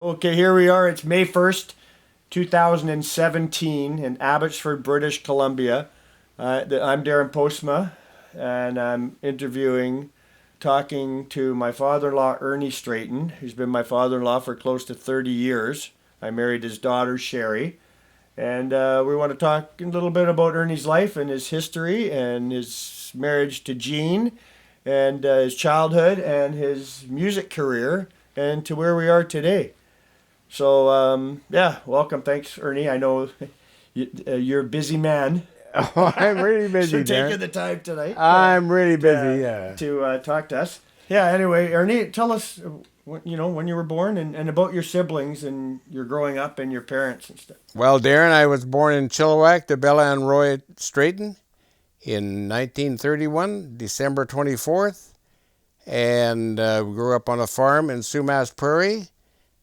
Okay, here we are. It's May 1st, 2017 in Abbotsford, British Columbia. I'm Darren Postma, and I'm talking to my father-in-law, Ernie Straiton, who's been my father-in-law for close to 30 years. I married his daughter, Sherry, and we want to talk a little bit about Ernie's life and his history and his marriage to Jean and his childhood and his music career and to where we are today. So, yeah, welcome. Thanks, Ernie. I know you're a busy man Oh, I'm really for busy, taking Darren. the time tonight I'm really busy, yeah. to talk to us. Yeah, anyway, Ernie, tell us, when you were born and about your siblings and your growing up and your parents and stuff. Well, Darren, I was born in Chilliwack to Bella and Roy Straiton in 1931, December 24th, and we grew up on a farm in Sumas Prairie.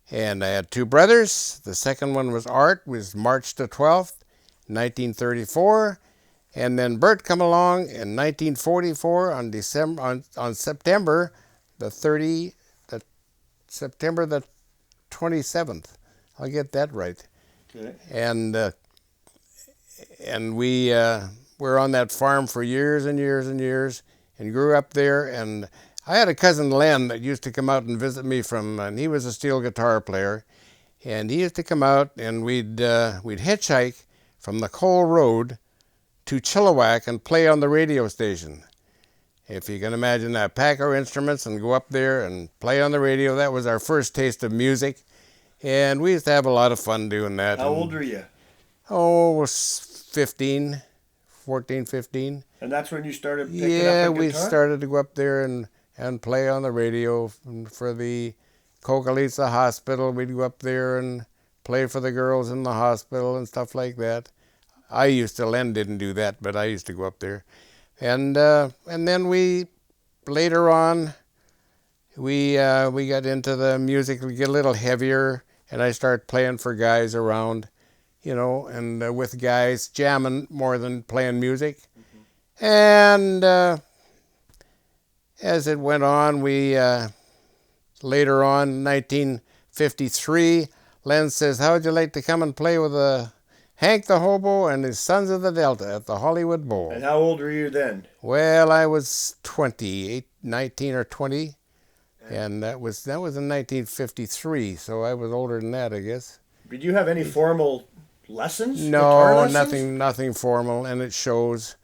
And I had two brothers. The second one was Art, was March the 12th, 1934. And then Bert come along in 1944 on September the 30, the September the 27th. I'll get that right. Okay. And we were on that farm for years and years and years, and grew up there. And I had a cousin Len that used to come out and visit me and he was a steel guitar player, and he used to come out and we'd hitchhike from the Cole Road to Chilliwack and play on the radio station. If you can imagine that, pack our instruments and go up there and play on the radio. That was our first taste of music, and we used to have a lot of fun doing that. How old were you? Oh, 15, 14, 15. And that's when you started picking Yeah, up a we guitar? started to go up there and play on the radio for the Cocolisa Hospital. We'd go up there and play for the girls in the hospital and stuff like that. Len didn't do that, but I used to go up there. And then later on, we got into the music. We get a little heavier, and I started playing for guys around, and with guys, jamming more than playing music. And as it went on, later on, 1953, Len says, "How would you like to come and play with Hank the Hobo and his Sons of the Delta at the Hollywood Bowl?" And how old were you then? Well, I was 19 or 20, and that was in 1953, so I was older than that, I guess. Did you have any formal lessons? Guitar No, lessons? nothing formal, and it shows.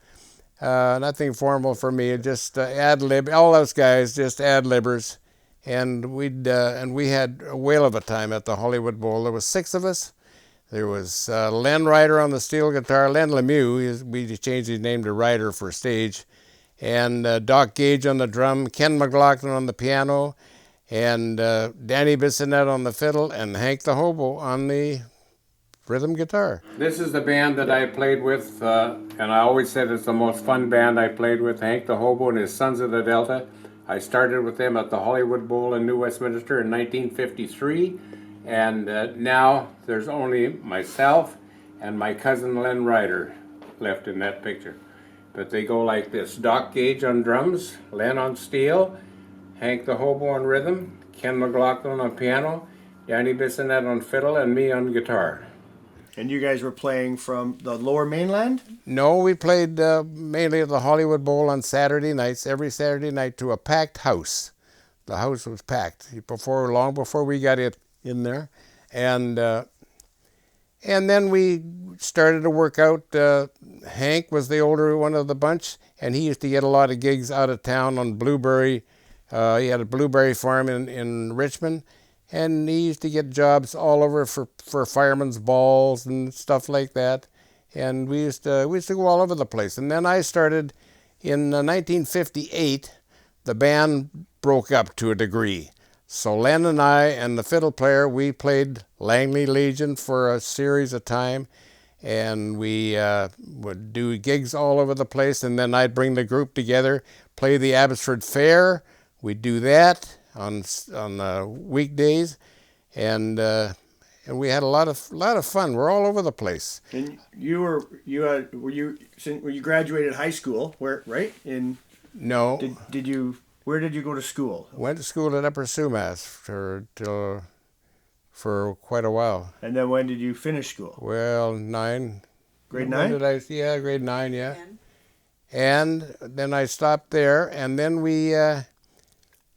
Nothing formal for me. Just ad lib. All those guys just ad libbers, and we had a whale of a time at the Hollywood Bowl. There was 6 of us. There was Len Ryder on the steel guitar, Len Lemieux. We just changed his name to Ryder for stage, and Doc Gage on the drum, Ken McLaughlin on the piano, and Danny Bissonette on the fiddle, and Hank the Hobo on the rhythm guitar. This is the band that I played with, and I always said it's the most fun band I played with, Hank the Hobo and his Sons of the Delta. I started with them at the Hollywood Bowl in New Westminster in 1953, and now there's only myself and my cousin Len Ryder left in that picture. But they go like this: Doc Gage on drums, Len on steel, Hank the Hobo on rhythm, Ken McLaughlin on piano, Danny Bissonette on fiddle, and me on guitar. And you guys were playing from the Lower Mainland? No, we played mainly at the Hollywood Bowl on Saturday nights, every Saturday night, to a packed house. The house was packed long before we got it in there, and then we started to work out. Hank was the older one of the bunch, and he used to get a lot of gigs out of town on blueberry. He had a blueberry farm in Richmond. And he used to get jobs all over for firemen's balls and stuff like that. And we used to go all over the place. And then I started in 1958. The band broke up to a degree. So Len and I and the fiddle player, we played Langley Legion for a series of time. And we would do gigs all over the place. And then I'd bring the group together, play the Abbotsford Fair. We'd do that on weekdays, and we had a lot of fun. We're all over the place. And you graduated high school? Right? No. Where did you go to school? Went to school at Upper Sumas till for quite a while. And then when did you finish school? Well, 9. Grade When 9? did I? Yeah, grade 9. Yeah. And then I stopped there, and then we.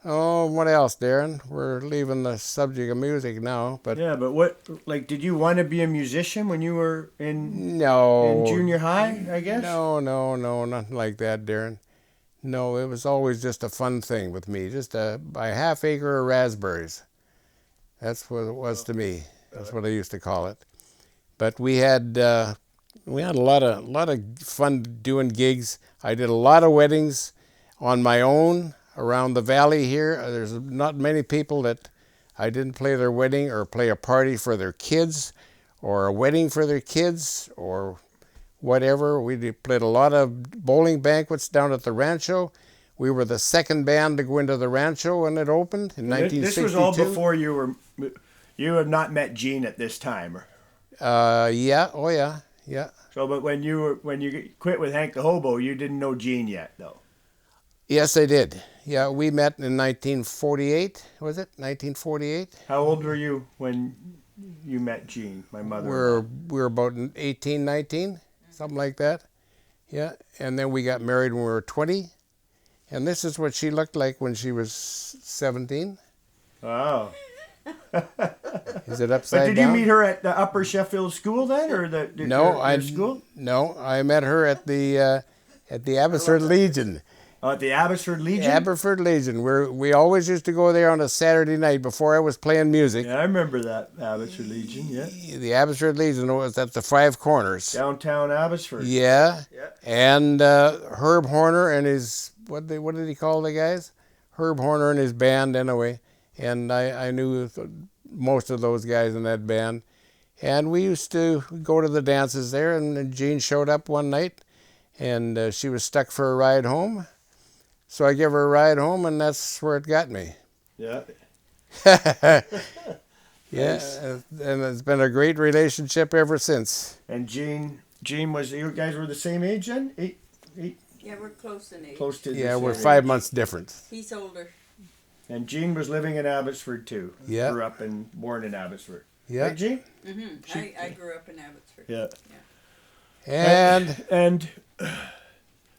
Oh, what else, Darren? We're leaving the subject of music now, but Yeah, but what, like, did you want to be a musician when you were in no, junior high, I guess? no, nothing like that, Darren. No, it was always just a fun thing with me. Just a half acre of raspberries. That's what it was to me. That's what I used to call it. But we had a lot of fun doing gigs. I did a lot of weddings on my own around the valley here. There's not many people that I didn't play their wedding or play a party for their kids or a wedding for their kids or whatever. We played a lot of bowling banquets down at the Rancho. We were the second band to go into the Rancho when it opened in 1962. This was all before you had not met Gene at this time. Yeah, oh yeah. So, but when you quit with Hank the Hobo, you didn't know Gene yet, though. Yes, I did. Yeah, we met in 1948. Was it 1948? How old were you when you met Gene, my mother? We were about 18, 19, something like that. Yeah, and then we got married when we were 20. And this is what she looked like when she was 17. Wow. Is it upside down? But did you meet her at the Upper Sheffield School then, or your school? No, I met her at the Abbotsford Legion. Oh, at the Abbotsford Legion? Abbotsford Legion. We always used to go there on a Saturday night before I was playing music. Yeah, I remember that Abbotsford Legion. Yeah. The Abbotsford Legion was at the Five Corners. Downtown Abbotsford. Yeah. And Herb Horner and his what did he call the guys? Herb Horner and his band anyway. And I knew most of those guys in that band. And we used to go to the dances there, and Jean showed up one night, and she was stuck for a ride home. So I gave her a ride home, and that's where it got me. Yeah. Yeah, Nice. and it's been a great relationship ever since. And Gene was, you guys were the same age then? Eight? Yeah, we're close in age. Close to the Yeah, we're same 5 age. months different. He's older. And Gene was living in Abbotsford too. Yeah. Grew up and born in Abbotsford. Yeah. Right, Gene? Mm-hmm. I grew up in Abbotsford. Yeah. And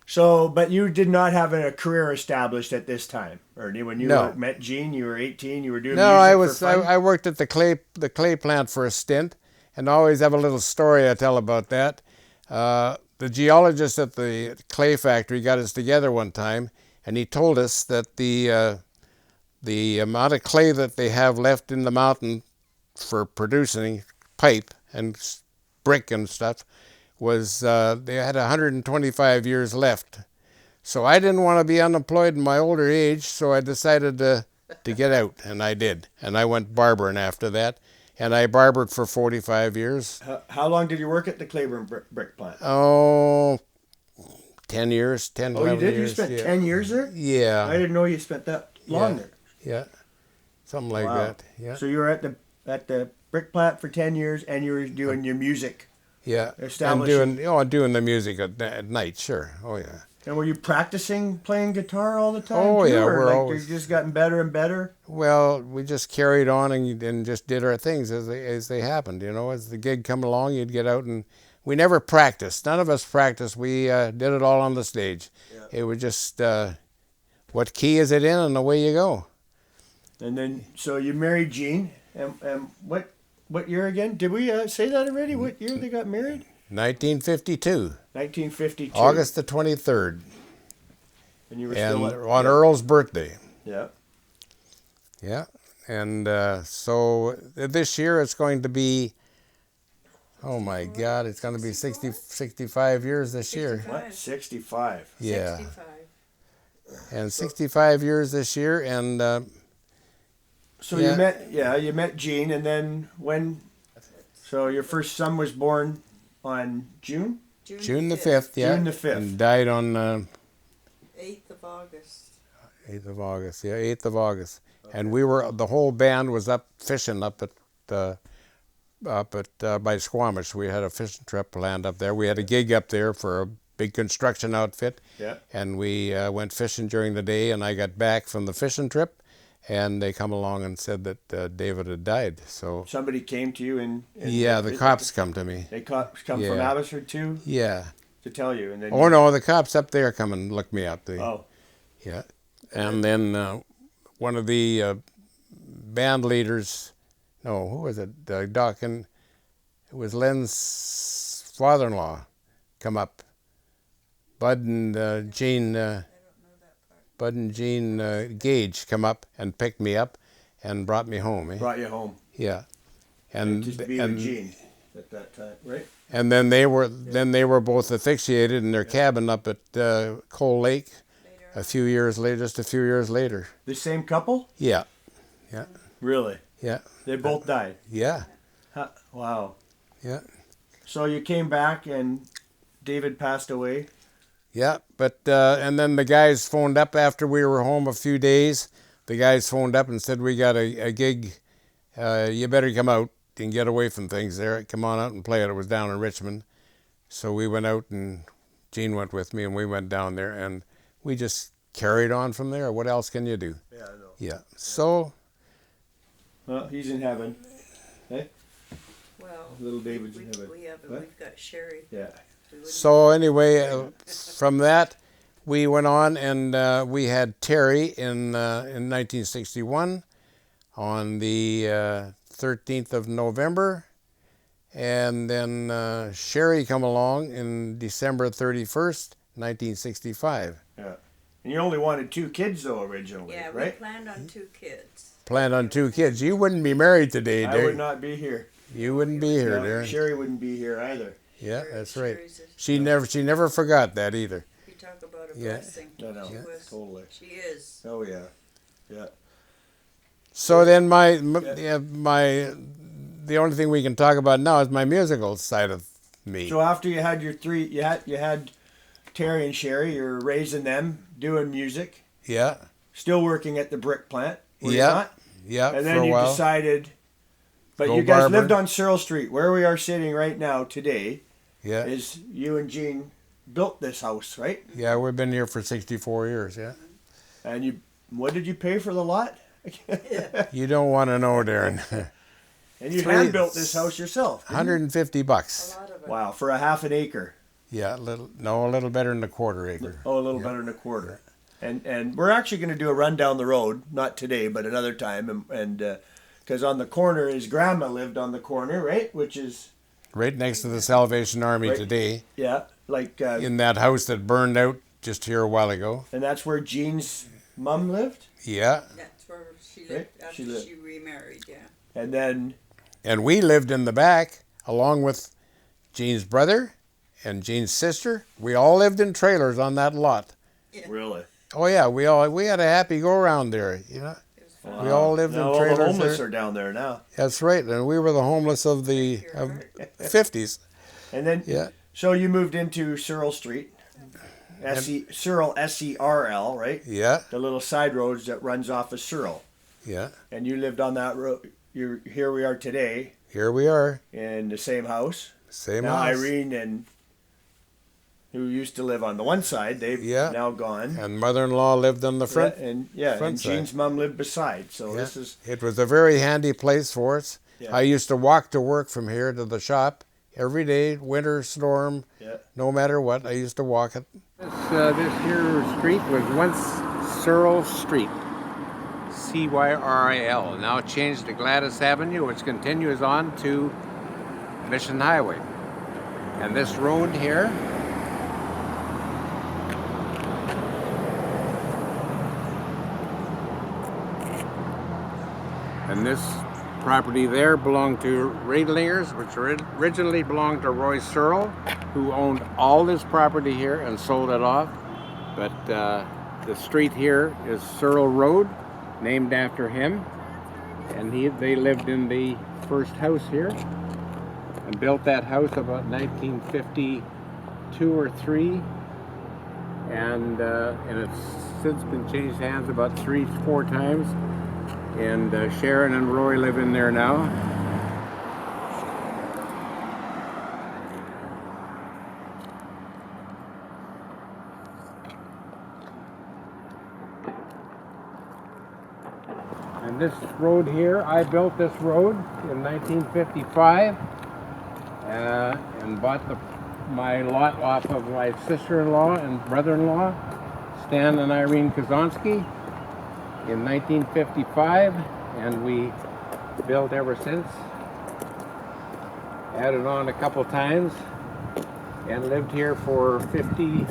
So, but you did not have a career established at this time, Ernie. When you met Gene, you were 18. You were doing music for fun? I worked at the clay plant for a stint, and I always have a little story I tell about that. The geologist at the clay factory got us together one time, and he told us that the amount of clay that they have left in the mountain for producing pipe and brick and stuff was they had 125 years left. So I didn't want to be unemployed in my older age, so I decided to get out, and I did. And I went barbering after that, and I barbered for 45 years. How long did you work at the Claiborne brick plant? Oh, 10 years, 10, Oh, 11 you did? years. You spent yeah. 10 years there? I Yeah, didn't know you spent that long there. yeah, something like Wow. that. Yeah, So you were at the brick plant for 10 years, and you were doing your music. yeah. And Establishing. doing the music at night, sure. Oh yeah. And were you practicing playing guitar all the time? Oh, too, yeah, or we're like always- you've just gotten better and better? Well, we just carried on and just did our things as they happened. You know, as the gig come along, you'd get out, and we never practiced. None of us practiced. We did it all on the stage. Yeah. It was just what key is it in, and away you go. And then, so you married Gene, and what year again? Did we say that already? What year they got married? 1952, 1952. August the 23rd, And you were and still on Earl's birthday. Yeah. Yeah, and so this year it's going to be, oh my God, it's going to be 65 years this year. What? 65. Yeah, 65. and 65 years this year, and So Yeah. you met Gene, and then when? So your first son was born on June June the 5th, yeah, June the 5th. and died on 8th of August. 8th of August. Yeah, 8th of August. And the whole band was up fishing up at by Squamish. We had a fishing trip planned up there. We had a gig up there for a big construction outfit. Yeah. And we went fishing during the day, and I got back from the fishing trip, and they come along and said that David had died. So Somebody came to you and yeah, the cops come to me. They come from Yeah. Abbotsford too Yeah. to tell you, and then Oh no, the cops up there come and look me up. oh, Yeah, and then one of the band leaders, no, who was it? Doc, and it was Len's father-in-law, come up. Bud and Jean, Bud and Jean Gage come up and picked me up and brought me home. Eh? brought you home. Yeah, and Just to be with Gene at that time, right? and then they were both asphyxiated in their cabin up at Coal Lake. A few years later, just a few years later. The same couple? Yeah, yeah, Really? yeah. They both died. Yeah, Huh. Wow. yeah, So you came back and David passed away. yeah. But and then the guys phoned up after we were home a few days. The guys phoned up and said, "We got a gig. You better come out and get away from things there. Come on out and play it." It was down in Richmond. So we went out, and Gene went with me, and we went down there, and we just carried on from there. What else can you do? Yeah, I know. Yeah. So Well, he's in heaven. Hey, Well, little David's in heaven. What? we've got Sherry. Yeah. We wouldn't- So anyway, from that, we went on and we had Terry in 1961 on the 13th of November. And then Sherry come along in December 31st, 1965. Yeah. And you only wanted 2 kids though originally, Yeah, we right? planned on 2 kids. Planned on 2 kids. You wouldn't be married today, I would Derek. not be here. You wouldn't be here, No, Derek. Sherry wouldn't be here either. Yeah, that's right. Sherry's a- She never forgot that either. You talk about a Yeah. blessing. I know. She was. Totally. She is. Oh yeah. Yeah. So then the only thing we can talk about now is my musical side of me. So after you had your 3, you had Terry and Sherry. You're raising them, doing music, Yeah, still working at the brick plant. Were you yeah, not? yeah. And for then a you while. decided. But Go you guys barber. lived on Cyril Street, where we are sitting right now today. Yeah, Is you and Gene built this house, right? yeah. We've been here for 64 years. Yeah. And you, what did you pay for the lot? You don't want to know, Darren. And you Three- hand built this house yourself. didn't you? $150. A lot of it. Wow, for a half an acre. Yeah, a little better than a quarter acre. Oh, a little better than a quarter. And we're actually going to do a run down the road, not today, but another time. And because on the corner, his grandma lived on the corner, right? Which is, Right next to the Salvation Army Right. today, yeah, like, in that house that burned out just here a while ago. and that's where Gene's mom lived. Yeah, That's where she lived Right? after She lived. she remarried, yeah. And then, and we lived in the back along with Jean's brother and Jean's sister. We all lived in trailers on that lot. really, Oh yeah, we had a happy go around there. You know, It was fun. we all lived now in trailers. all the homeless there. are down there now. That's right, and we were the homeless of the Your of heart. 50s. And then, Yeah, so you moved into Cyril Street, Cyril SERL, right? yeah, The little side roads that runs off of Cyril. yeah. And you lived on that road. Here we are today Here we are, in the same house. same Now house. Irene and who used to live on the one side, they've Yeah. now gone. And mother-in-law lived on the front. And front side. Jean's mom lived beside. So Yeah. this is It was a very handy place for us. Yeah. I used to walk to work from here to the shop every day, winter, storm, yeah. no matter what. I used to walk it. This here street was once Cyril Street, Cyril. Now changed to Gladys Avenue, which continues on to Mission Highway. And this road here and this property there belonged to Riedlingers, which originally belonged to Roy Searle, who owned all this property here and sold it off. But the street here is Searle Road, named after him. And they lived in the first house here and built that house about 1952 or 3. And it's since been changed hands about 3-4 times. And Sharon and Roy live in there now. this road here, I built this road in 1955 and bought my lot off of my sister-in-law and brother-in-law, Stan and Irene Kazonsky, in 1955, and we built ever since. Added on a couple times and lived here for 50.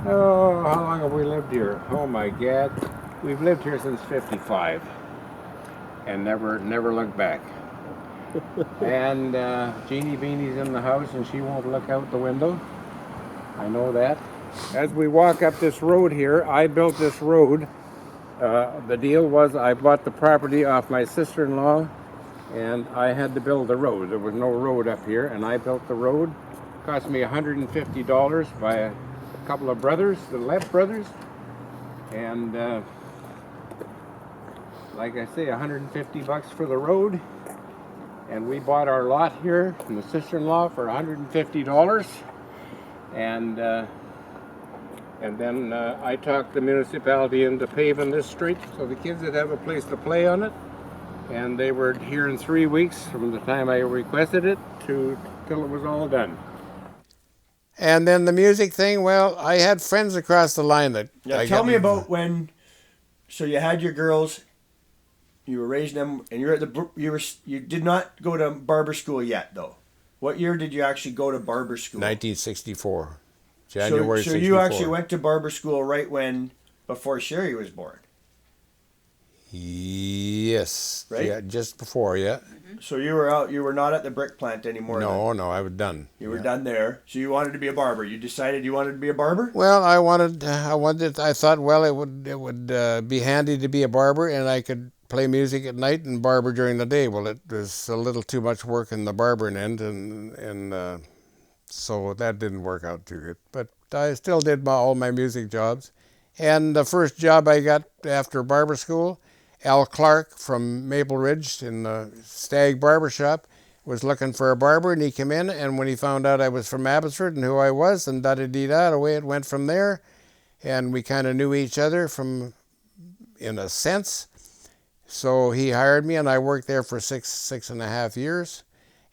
Oh, how long have we lived here? Oh my God. We've lived here since 55 and never looked back. And Jeannie Beanie's in the house and she won't look out the window. I know that. As we walk up this road here, I built this road. The deal was I bought the property off my sister-in-law and I had to build the road. There was no road up here and I built the road. It cost me $150 by a couple of brothers, the Lepp brothers. And like I say, $150 for the road. And we bought our lot here from the sister-in-law for $150. And then I talked the municipality into paving this street so the kids would have a place to play on it. And they were here in 3 weeks from the time I requested it till it was all done. And then the music thing, well, I had friends across the line that... Yeah, tell me about when... So you had your girls, you were raising them, and you did not go to barber school yet, though. What year did you actually go to barber school? 1964. January 64. So you actually went to barber school right before Sherry was born? Yes. Right? Yeah, just before, yeah. So you were not at the brick plant anymore? No, I was done. You were done there. So you wanted to be a barber. You decided you wanted to be a barber? Well, I thought, well, it would be handy to be a barber and I could play music at night and barber during the day. Well, it was a little too much work in the barbering end and so that didn't work out too good. But I still did all my music jobs. And the first job I got after barber school, Al Clark from Maple Ridge in the Stag Barber Shop was looking for a barber, and he came in, and when he found out I was from Abbotsford and who I was, and da-da-dee-da, away it went from there, and we kind of knew each other in a sense. So he hired me, and I worked there for six and a half years,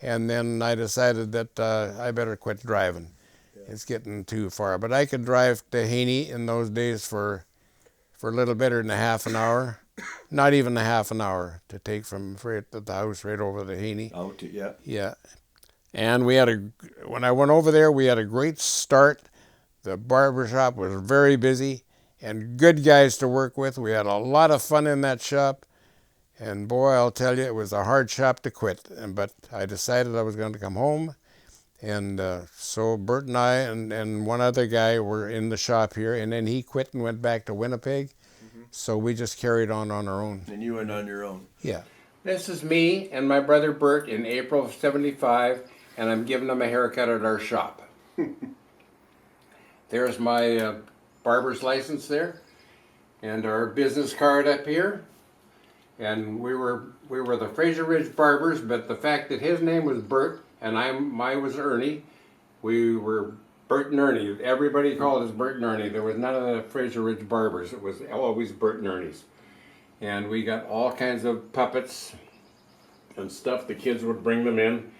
and then I decided that I better quit driving. Yeah. It's getting too far, but I could drive to Haney in those days for a little better than a half an hour. Not even a half an hour to take from right at the house right over to Haney. Yeah. Yeah. And when I went over there, we had a great start. The barber shop was very busy and good guys to work with. We had a lot of fun in that shop. And boy, I'll tell you, it was a hard shop to quit. But I decided I was going to come home. And so Bert and I and one other guy were in the shop here. And then he quit and went back to Winnipeg. So we just carried on our own. And you went on your own. Yeah. This is me and my brother Bert in April of '75, and I'm giving him a haircut at our shop. There's my barber's license there, and our business card up here. And we were the Fraser Ridge Barbers, but the fact that his name was Bert and mine was Ernie, we were Bert and Ernie. Everybody called us Bert and Ernie. There was none of the Fraser Ridge Barbers. It was always Bert and Ernie's. And we got all kinds of puppets and stuff. The kids would bring them in,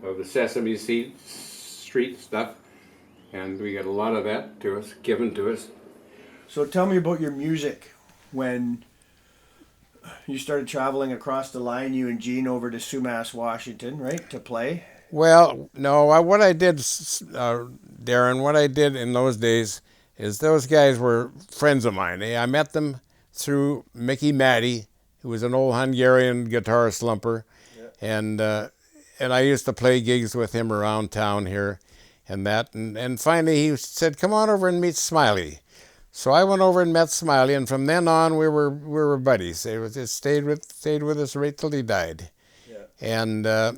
the Sesame Street stuff. And we got a lot of that given to us. So tell me about your music when you started traveling across the line, you and Gene, over to Sumas, Washington, right, to play? Well, no, what I did, Darren, what I did in those days is those guys were friends of mine. I met them through Mickey Matty, who was an old Hungarian guitar slumper, yeah. And I used to play gigs with him around town here and that. And finally he said, come on over and meet Smiley. So I went over and met Smiley, and from then on we were buddies. It stayed with us right till he died. Yeah.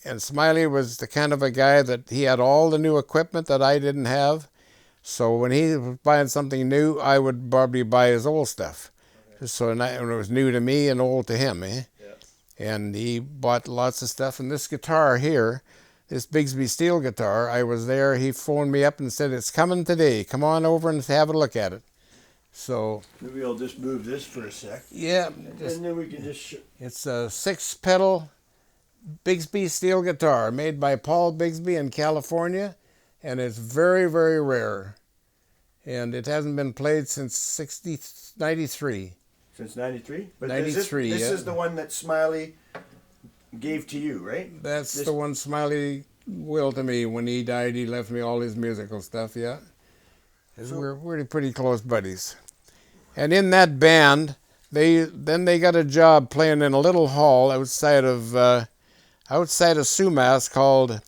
And Smiley was the kind of a guy that he had all the new equipment that I didn't have. So when he was buying something new, I would probably buy his old stuff. Okay. So and it was new to me and old to him, eh? Yeah. And he bought lots of stuff. And this guitar here, this Bigsby steel guitar, I was there. He phoned me up and said, it's coming today. Come on over and have a look at it. So Maybe I'll just move this for a sec. yeah, And then we can just... it's a 6-pedal Bigsby steel guitar made by Paul Bigsby in California, and it's very, very rare. And it hasn't been played since 93. Since 93? But 93, this yeah. is the one that Smiley gave to you, right? That's This- the one Smiley willed to me. When he died, he left me all his musical stuff, yeah. 'Cause we're pretty close buddies. And in that band, they got a job playing in a little hall outside of Sumas called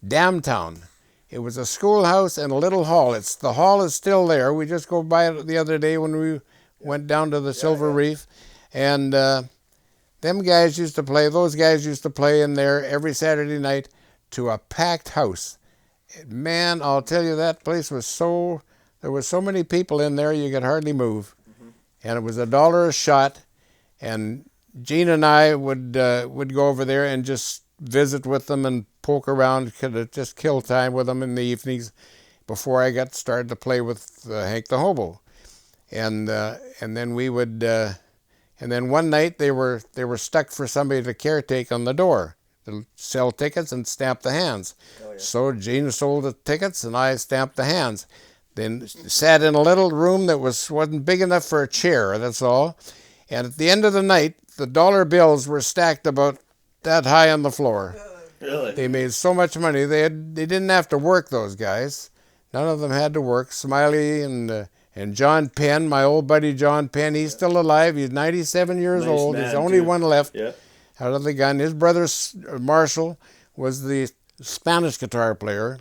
Damtown. It was a schoolhouse and a little hall. The hall is still there. We just go by it the other day when we went down to the Silver Reef, and those guys used to play in there every Saturday night to a packed house. Man, I'll tell you, that place was there was so many people in there you could hardly move. And it was $1 a shot, and Gene and I would go over there and just visit with them and poke around, just kill time with them in the evenings before I got started to play with Hank the Hobo. And then we would, and then one night they were stuck for somebody to caretake on the door, to sell tickets and stamp the hands. Oh, yeah. So Gene sold the tickets and I stamped the hands. Then sat in a little room that wasn't big enough for a chair, that's all. And at the end of the night, the dollar bills were stacked about that high on the floor. Really? They made so much money. They didn't have to work, those guys. None of them had to work. Smiley and John Penn, my old buddy John Penn, he's still alive. He's 97 years Nice old. man, He's the only too. one left Yeah. out of the gun. His brother Marshall was the Spanish guitar player,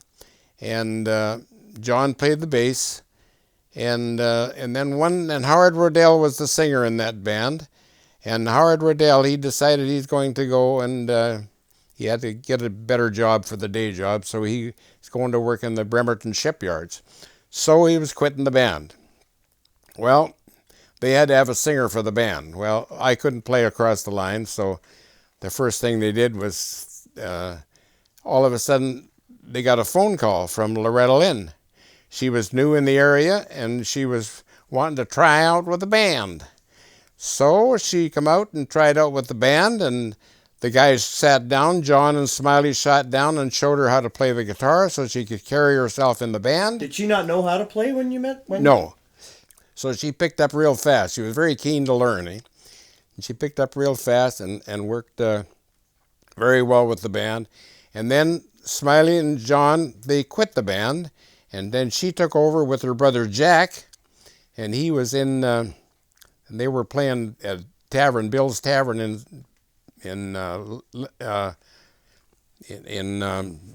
and John played the bass, and Howard Rodell was the singer in that band. And Howard Rodell, he decided he's going to go, and he had to get a better job for the day job, so he's going to work in the Bremerton shipyards. So he was quitting the band. Well, they had to have a singer for the band. Well, I couldn't play across the line, so the first thing they did was all of a sudden they got a phone call from Loretta Lynn. She was new in the area, and she was wanting to try out with the band. So she come out and tried out with the band, and the guys sat down. John and Smiley sat down and showed her how to play the guitar so she could carry herself in the band. Did she not know how to play when you met? No. So she picked up real fast. She was very keen to learn. And she picked up real fast and worked very well with the band. And then Smiley and John, they quit the band. And then she took over with her brother Jack. And he was in, and they were playing at Tavern, Bill's Tavern in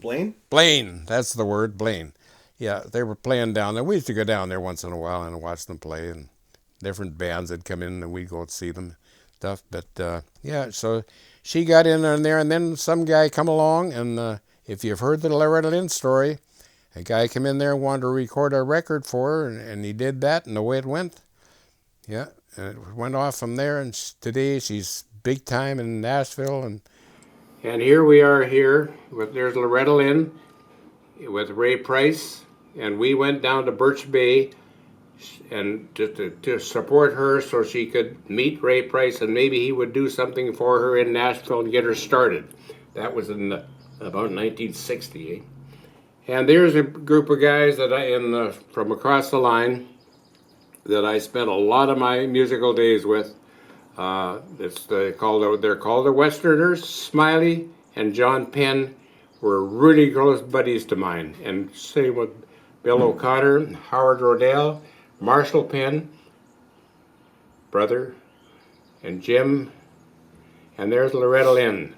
Blaine? Blaine. That's the word, Blaine. Yeah, they were playing down there. We used to go down there once in a while and watch them play, and different bands would come in and we'd go see them stuff. But yeah, so she got in there, and then some guy come along, and if you've heard the Loretta Lynn story, a guy came in there and wanted to record a record for her, and he did that, and away it went. Yeah, and it went off from there, and today she's big time in Nashville. And here we are there's Loretta Lynn with Ray Price, and we went down to Birch Bay and to support her so she could meet Ray Price, and maybe he would do something for her in Nashville and get her started. That was in about 1960. And there's a group of guys that from across the line that I spent a lot of my musical days with. They're called the Westerners. Smiley and John Penn were really close buddies to mine, and same with Bill O'Connor, Howard Rodell, Marshall Penn, brother, and Jim, and there's Loretta Lynn.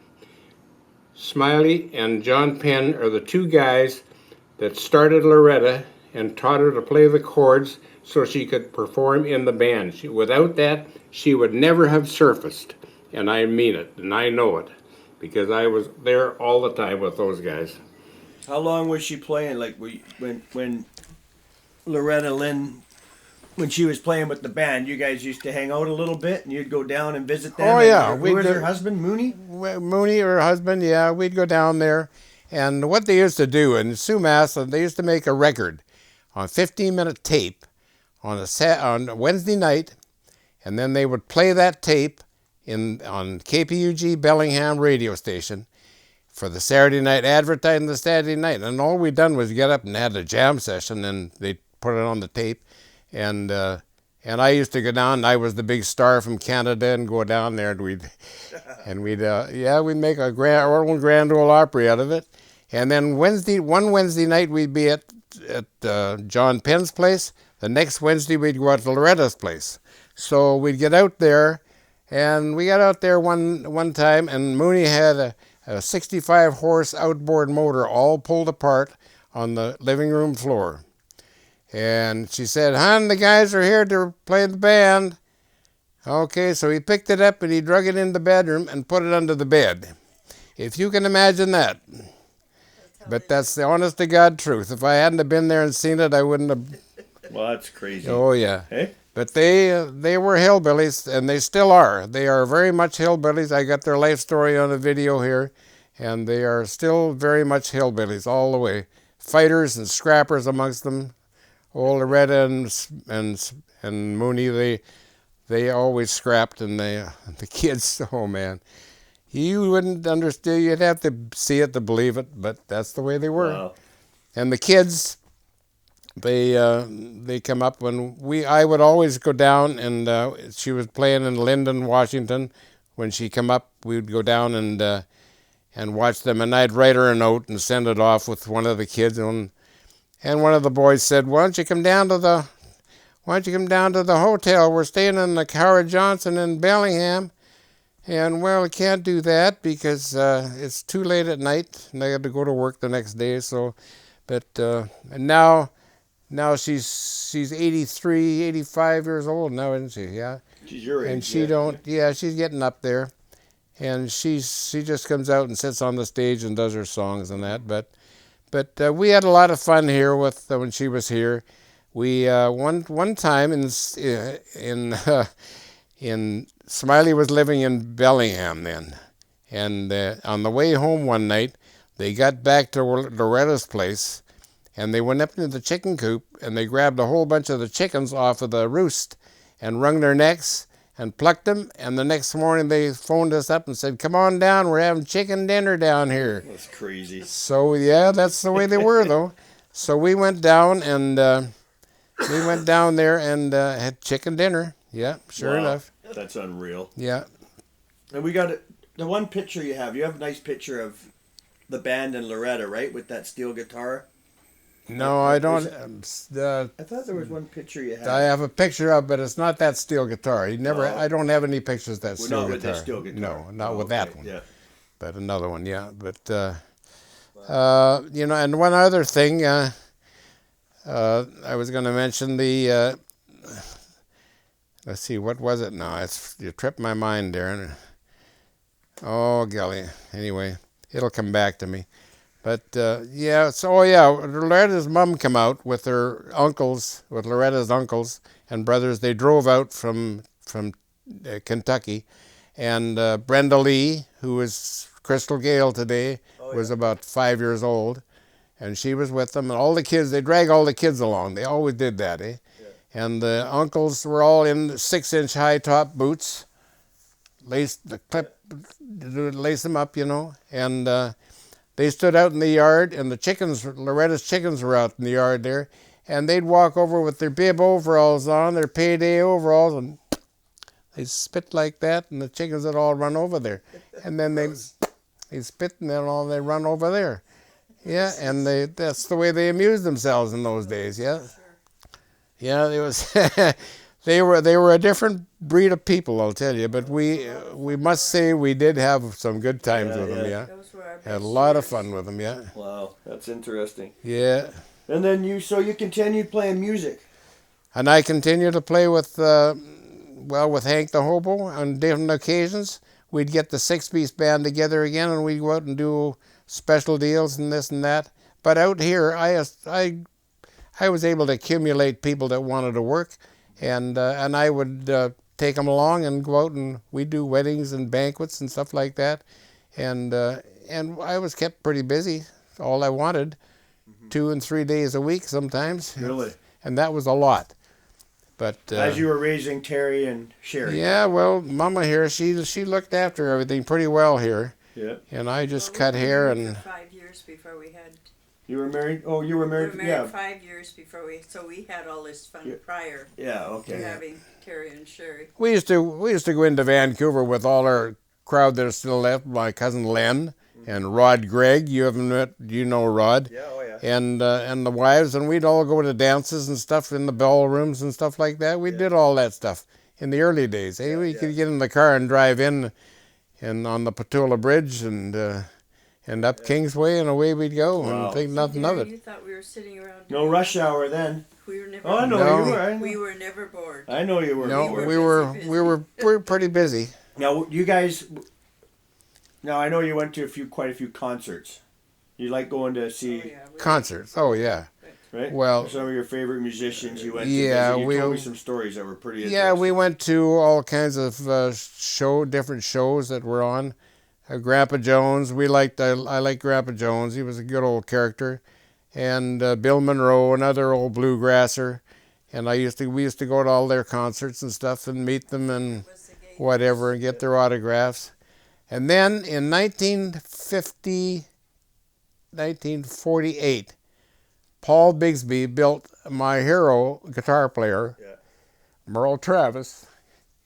Smiley and John Penn are the two guys that started Loretta and taught her to play the chords so she could perform in the band. Without that, she would never have surfaced, and I mean it, and I know it, because I was there all the time with those guys. How long was she playing? Like when Loretta Lynn, when she was playing with the band, you guys used to hang out a little bit, and you'd go down and visit them. Oh, yeah. Who was her husband, Mooney? Mooney, her husband, yeah. We'd go down there. And what they used to do in Sumas, they used to make a record on 15-minute tape on a Wednesday night, and then they would play that tape on KPUG Bellingham radio station for the Saturday night, advertising the Saturday night. And all we done was get up and had a jam session, and they put it on the tape. And I used to go down, and I was the big star from Canada, and go down there, and we'd make a Grand Ole Opry out of it. And then one Wednesday night we'd be at John Penn's place. The next Wednesday we'd go out to Loretta's place. So we'd get out there, and we got out there one time, and Mooney had a 65-horse outboard motor all pulled apart on the living room floor. And she said, "Hon, the guys are here to play the band." Okay, so he picked it up and he drug it in the bedroom and put it under the bed. If you can imagine that. But that's the honest to God truth. If I hadn't have been there and seen it, I wouldn't have. Well, that's crazy. Oh, yeah. Hey? But they were hillbillies, and they still are. They are very much hillbillies. I got their life story on a video here, and they are still very much hillbillies all the way. Fighters and scrappers amongst them. Old Loretta and Mooney, they always scrapped, and the kids, oh man, you wouldn't understand. You'd have to see it to believe it, but that's the way they were. Wow. And the kids, they come up when I would always go down, and she was playing in Lyndon, Washington. When she come up, we'd go down and watch them, and I'd write her a note and send it off with one of the kids. And one of the boys said, "Why don't you come down to the hotel? We're staying in the Howard Johnson in Bellingham." And well, I can't do that because it's too late at night, and I have to go to work the next day. So, but and now she's 83, 85 years old now, isn't she? Yeah. She's your age. And she's getting up there, and she just comes out and sits on the stage and does her songs and that. But we had a lot of fun here with when she was here. We one time in Smiley was living in Bellingham then, and on the way home one night they got back to Loretta's place, and they went up into the chicken coop and they grabbed a whole bunch of the chickens off of the roost and wrung their necks and plucked them. And the next morning they phoned us up and said, "Come on down, we're having chicken dinner down here." That's crazy. So yeah, that's the way they were though. So we went down and there and had chicken dinner. Yeah, sure Wow. enough. That's unreal. Yeah. And we got the one picture you have. You have a nice picture of the band in Loretta, right, with that steel guitar. No, I don't. I thought there was one picture you had. I have a picture of, but it's not that steel guitar. I don't have any pictures of that Well, steel not guitar. with that steel guitar. No, not with Okay, that one. Yeah. But another one, yeah. But and one other thing, I was going to mention the. Let's see, what was it now? You tripped my mind, Darren. Oh, golly. Anyway, it'll come back to me. But, Loretta's mom come out with her uncles, with Loretta's uncles and brothers. They drove out from Kentucky. And Brenda Lee, who is Crystal Gale today, was about 5 years old. And she was with them. And all the kids, they drag all the kids along. They always did that, eh? And the uncles were all in 6-inch high-top boots, lace them up, and they stood out in the yard, and Loretta's chickens were out in the yard there, and they'd walk over with their bib overalls on, their payday overalls, and they'd spit like that, and the chickens would all run over there. And then they'd spit, and then they'd run over there. Yeah, and that's the way they amused themselves in those days, yeah. Yeah, it was. They were a different breed of people, I'll tell you. But we must say we did have some good times with them. Yeah, Those were our had a best lot of years. fun with them. Yeah. Wow, that's interesting. Yeah. And then you continued playing music. And I continued to play with Hank the Hobo on different occasions. We'd get the 6-piece band together again, and we'd go out and do special deals and this and that. But out here, I was able to accumulate people that wanted to work, and I would take them along and go out, and we'd do weddings and banquets and stuff like that, and I was kept pretty busy. All I wanted, 2 and 3 days a week sometimes. Really? And that was a lot. But As you were raising Terry and Sherry. yeah, well, Mama here, she looked after everything pretty well here, Yeah. and I just Well, cut we were hair married and for 5 years before we had. You were married? Oh, you were We married? were married Yeah. 5 years before we had all this fun Yeah. prior Yeah, to okay. having Terry and Sherry. we used to go into Vancouver with all our crowd that are still left. My cousin Len and Rod Gregg. You haven't met? You know Rod? Yeah, oh yeah. And the wives, and we'd all go to dances and stuff in the ballrooms and stuff like that. We did all that stuff in the early days. Eh? We could get in the car and drive in, and on the Patula Bridge and up Kingsway, and away we'd go Wow. and think nothing of Terry, it. you thought we were sitting around. No doing rush nothing. hour then. We were never. Oh, I know No. you were. I know. We were never bored. I know you were. No, were we busy. were pretty busy. Now you guys. Now I know you went to quite a few concerts. You like going to see, Oh, yeah, we- Concerts. Oh yeah. right? Well, Some of your favorite musicians you went to. yeah, visit. You told me we- some stories that were pretty. Yeah, we interesting. went to all kinds of different shows that were on. Grandpa Jones, I liked Grandpa Jones. He was a good old character, and Bill Monroe, another old bluegrasser. And we used to go to all their concerts and stuff and meet them and was the gay whatever and get their autographs. And then in 1948, Paul Bigsby built my hero guitar player, Yeah. Merle Travis,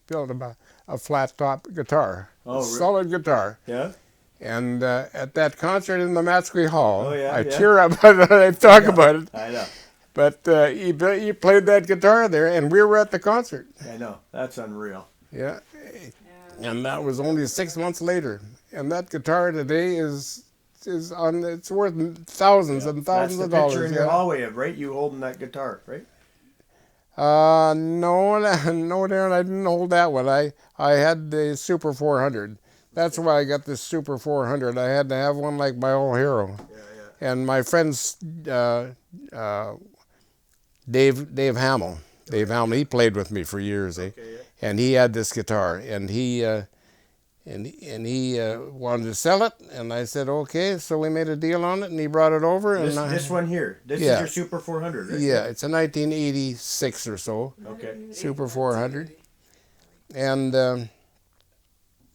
built him a flat top guitar, Oh, a solid guitar. Yeah. And at that concert in the Matsqui Hall, Oh, yeah, I yeah. tear up when I talk about it. I know. But he played that guitar there, and we were at the concert. I know. That's unreal. Yeah, Yeah. and that was only 6 months later. And that guitar today is it's worth thousands and thousands That's of the picture dollars. in your hallway of right you holding that guitar, right? No, no, Darren, I didn't hold that one. I had the Super 400. That's why I got this Super 400. I had to have one like my old hero. Yeah, yeah. And my friend's Dave Hamill. Dave Hamill, he played with me for years, eh? Okay, yeah. And he had this guitar, and he wanted to sell it, and I said okay. So we made a deal on it, and he brought it over. And This one here. This Yeah. is your Super 400, right? yeah, it's a 1986 or so, Okay. Super 400, and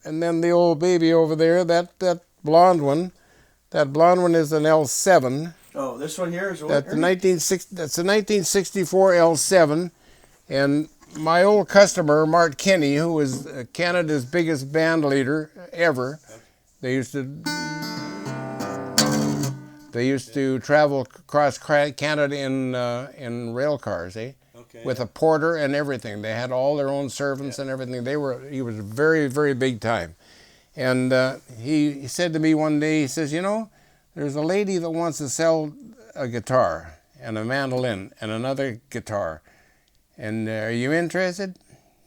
then the old baby over there, that blonde one is an L7. Oh, this one here is what? That's a 1964 L7, and my old customer Mart Kinney, who was Canada's biggest band leader ever, they used to travel across Canada in rail cars, eh? Okay. With a porter and everything. They had all their own servants and everything. He was very, very big time, and he said to me one day, he says, there's a lady that wants to sell a guitar and a mandolin and another guitar. And are you interested?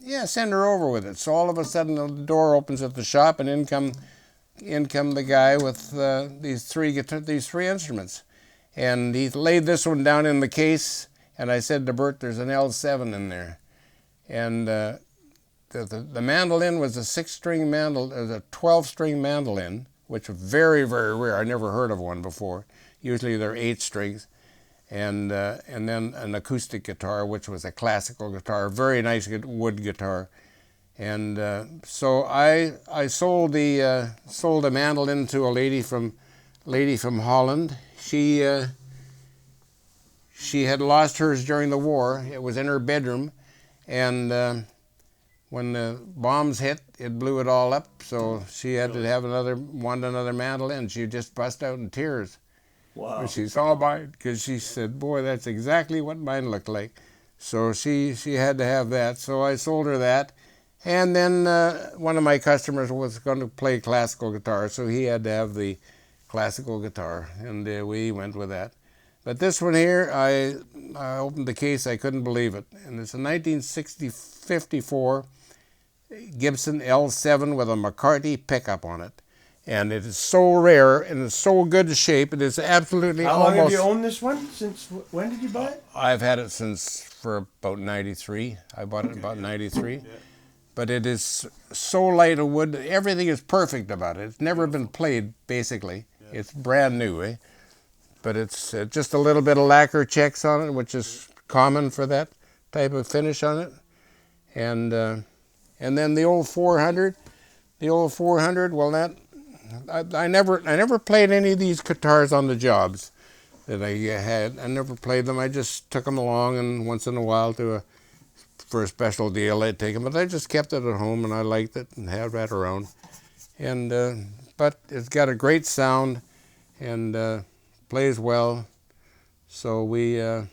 Yeah, send her over with it. So all of a sudden the door opens at the shop, and in come the guy with these three instruments. And he laid this one down in the case, and I said to Bert, there's an L7 in there. And the mandolin was a 12-string mandolin, which was very, very rare. I never heard of one before. Usually they're 8 strings. And then an acoustic guitar, which was a classical guitar, very nice wood guitar. And so I sold the mandolin to a lady from Holland. She had lost hers during the war. It was in her bedroom, and when the bombs hit, it blew it all up. So she had to have another mandolin. She just burst out in tears. Wow. When she saw mine, because she said, boy, that's exactly what mine looked like. So she had to have that. So I sold her that. And then one of my customers was going to play classical guitar, so he had to have the classical guitar, and we went with that. But this one here, I opened the case, I couldn't believe it. And it's a 1954 Gibson L7 with a McCarty pickup on it. And it is so rare and it's so good shape. It is absolutely How long have almost. you owned this one? Since when did you buy it? I've had it for about 93. I bought it about 93. Yeah. But it is so light of wood. Everything is perfect about it. It's never been played, basically. Yeah. It's brand new, eh? But it's just a little bit of lacquer checks on it, which is common for that type of finish on it. And then the old 400, well, that I never played any of these guitars on the jobs that I had. I never played them. I just took them along, and once in a while for a special deal I'd take them. But I just kept it at home, and I liked it and had that around. And but it's got a great sound and plays well. So we got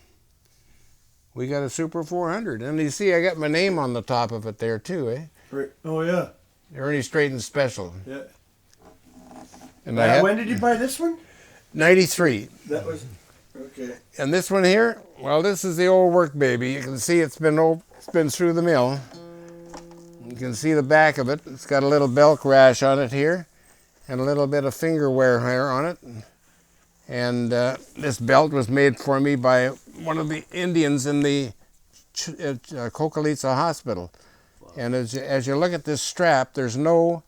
a Super 400, and you see I got my name on the top of it there too, eh? Right. Oh yeah. Ernie Straiton Special. Yeah. And I had When did you buy this one? 93. That was okay. And this one here, well, this is the old work baby. You can see it's been through the mill. You can see the back of it. It's got a little Belk rash on it here, and a little bit of finger wear here on it. And this belt was made for me by one of the Indians in the Kokalitsa Hospital. Wow. And as you look at this strap, there's no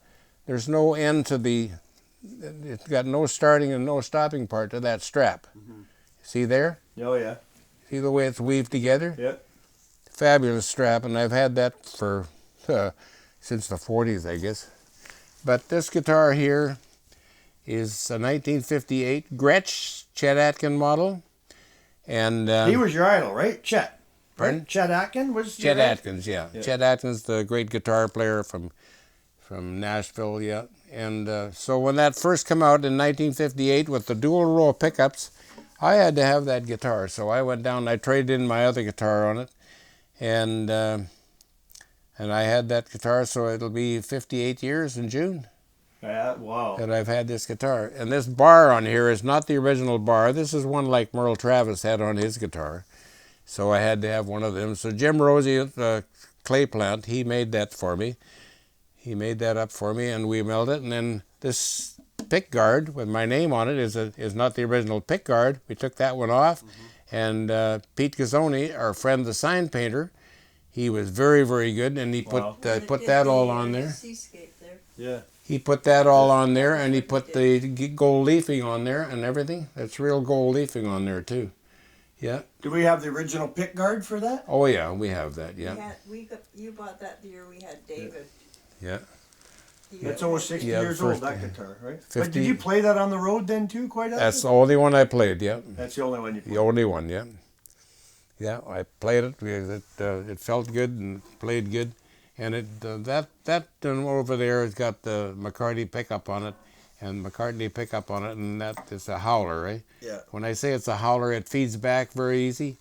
end to the. It's got no starting and no stopping part to that strap. Mm-hmm. See there? Oh yeah. See the way it's weaved together? Yeah. Fabulous strap, and I've had that for since the 40s, I guess. But this guitar here is a 1958 Gretsch Chet Atkin model, and he was your idol, right? Chet. Pardon? Right? Chet Atkin was. Chet your Atkins, yeah. Chet Atkins, the great guitar player from Nashville, yeah. And so when that first came out in 1958 with the dual row pickups, I had to have that guitar. So I went down and I traded in my other guitar on it, and I had that guitar. So it'll be 58 years in June. Wow. That I've had this guitar. And this bar on here is not the original bar. This is one like Merle Travis had on his guitar. So I had to have one of them. So Jim Rosie at the clay plant, he made that for me. He made that up for me, and we milled it. And then this pick guard with my name on it is not the original pick guard. We took that one off. Mm-hmm. And Pete Gazzoni, our friend the sign painter, he was very, very good, and he put that all on there. Yeah. He put that all on there, and he put the gold leafing on there and everything. That's real gold leafing on there too. Yeah. Do we have the original pick guard for that? Oh yeah, we have that. Yeah. You bought that the year we had David. Yeah. That's almost 60 years old, that guitar, right? 50, but did you play that on the road then too, quite often? That's the only one I played, yeah. That's the only one you played? The only one, yeah. Yeah, I played it because it felt good and played good. And that over there has got the McCartney pickup on it, and that is a howler, right? Yeah. When I say it's a howler, it feeds back very easy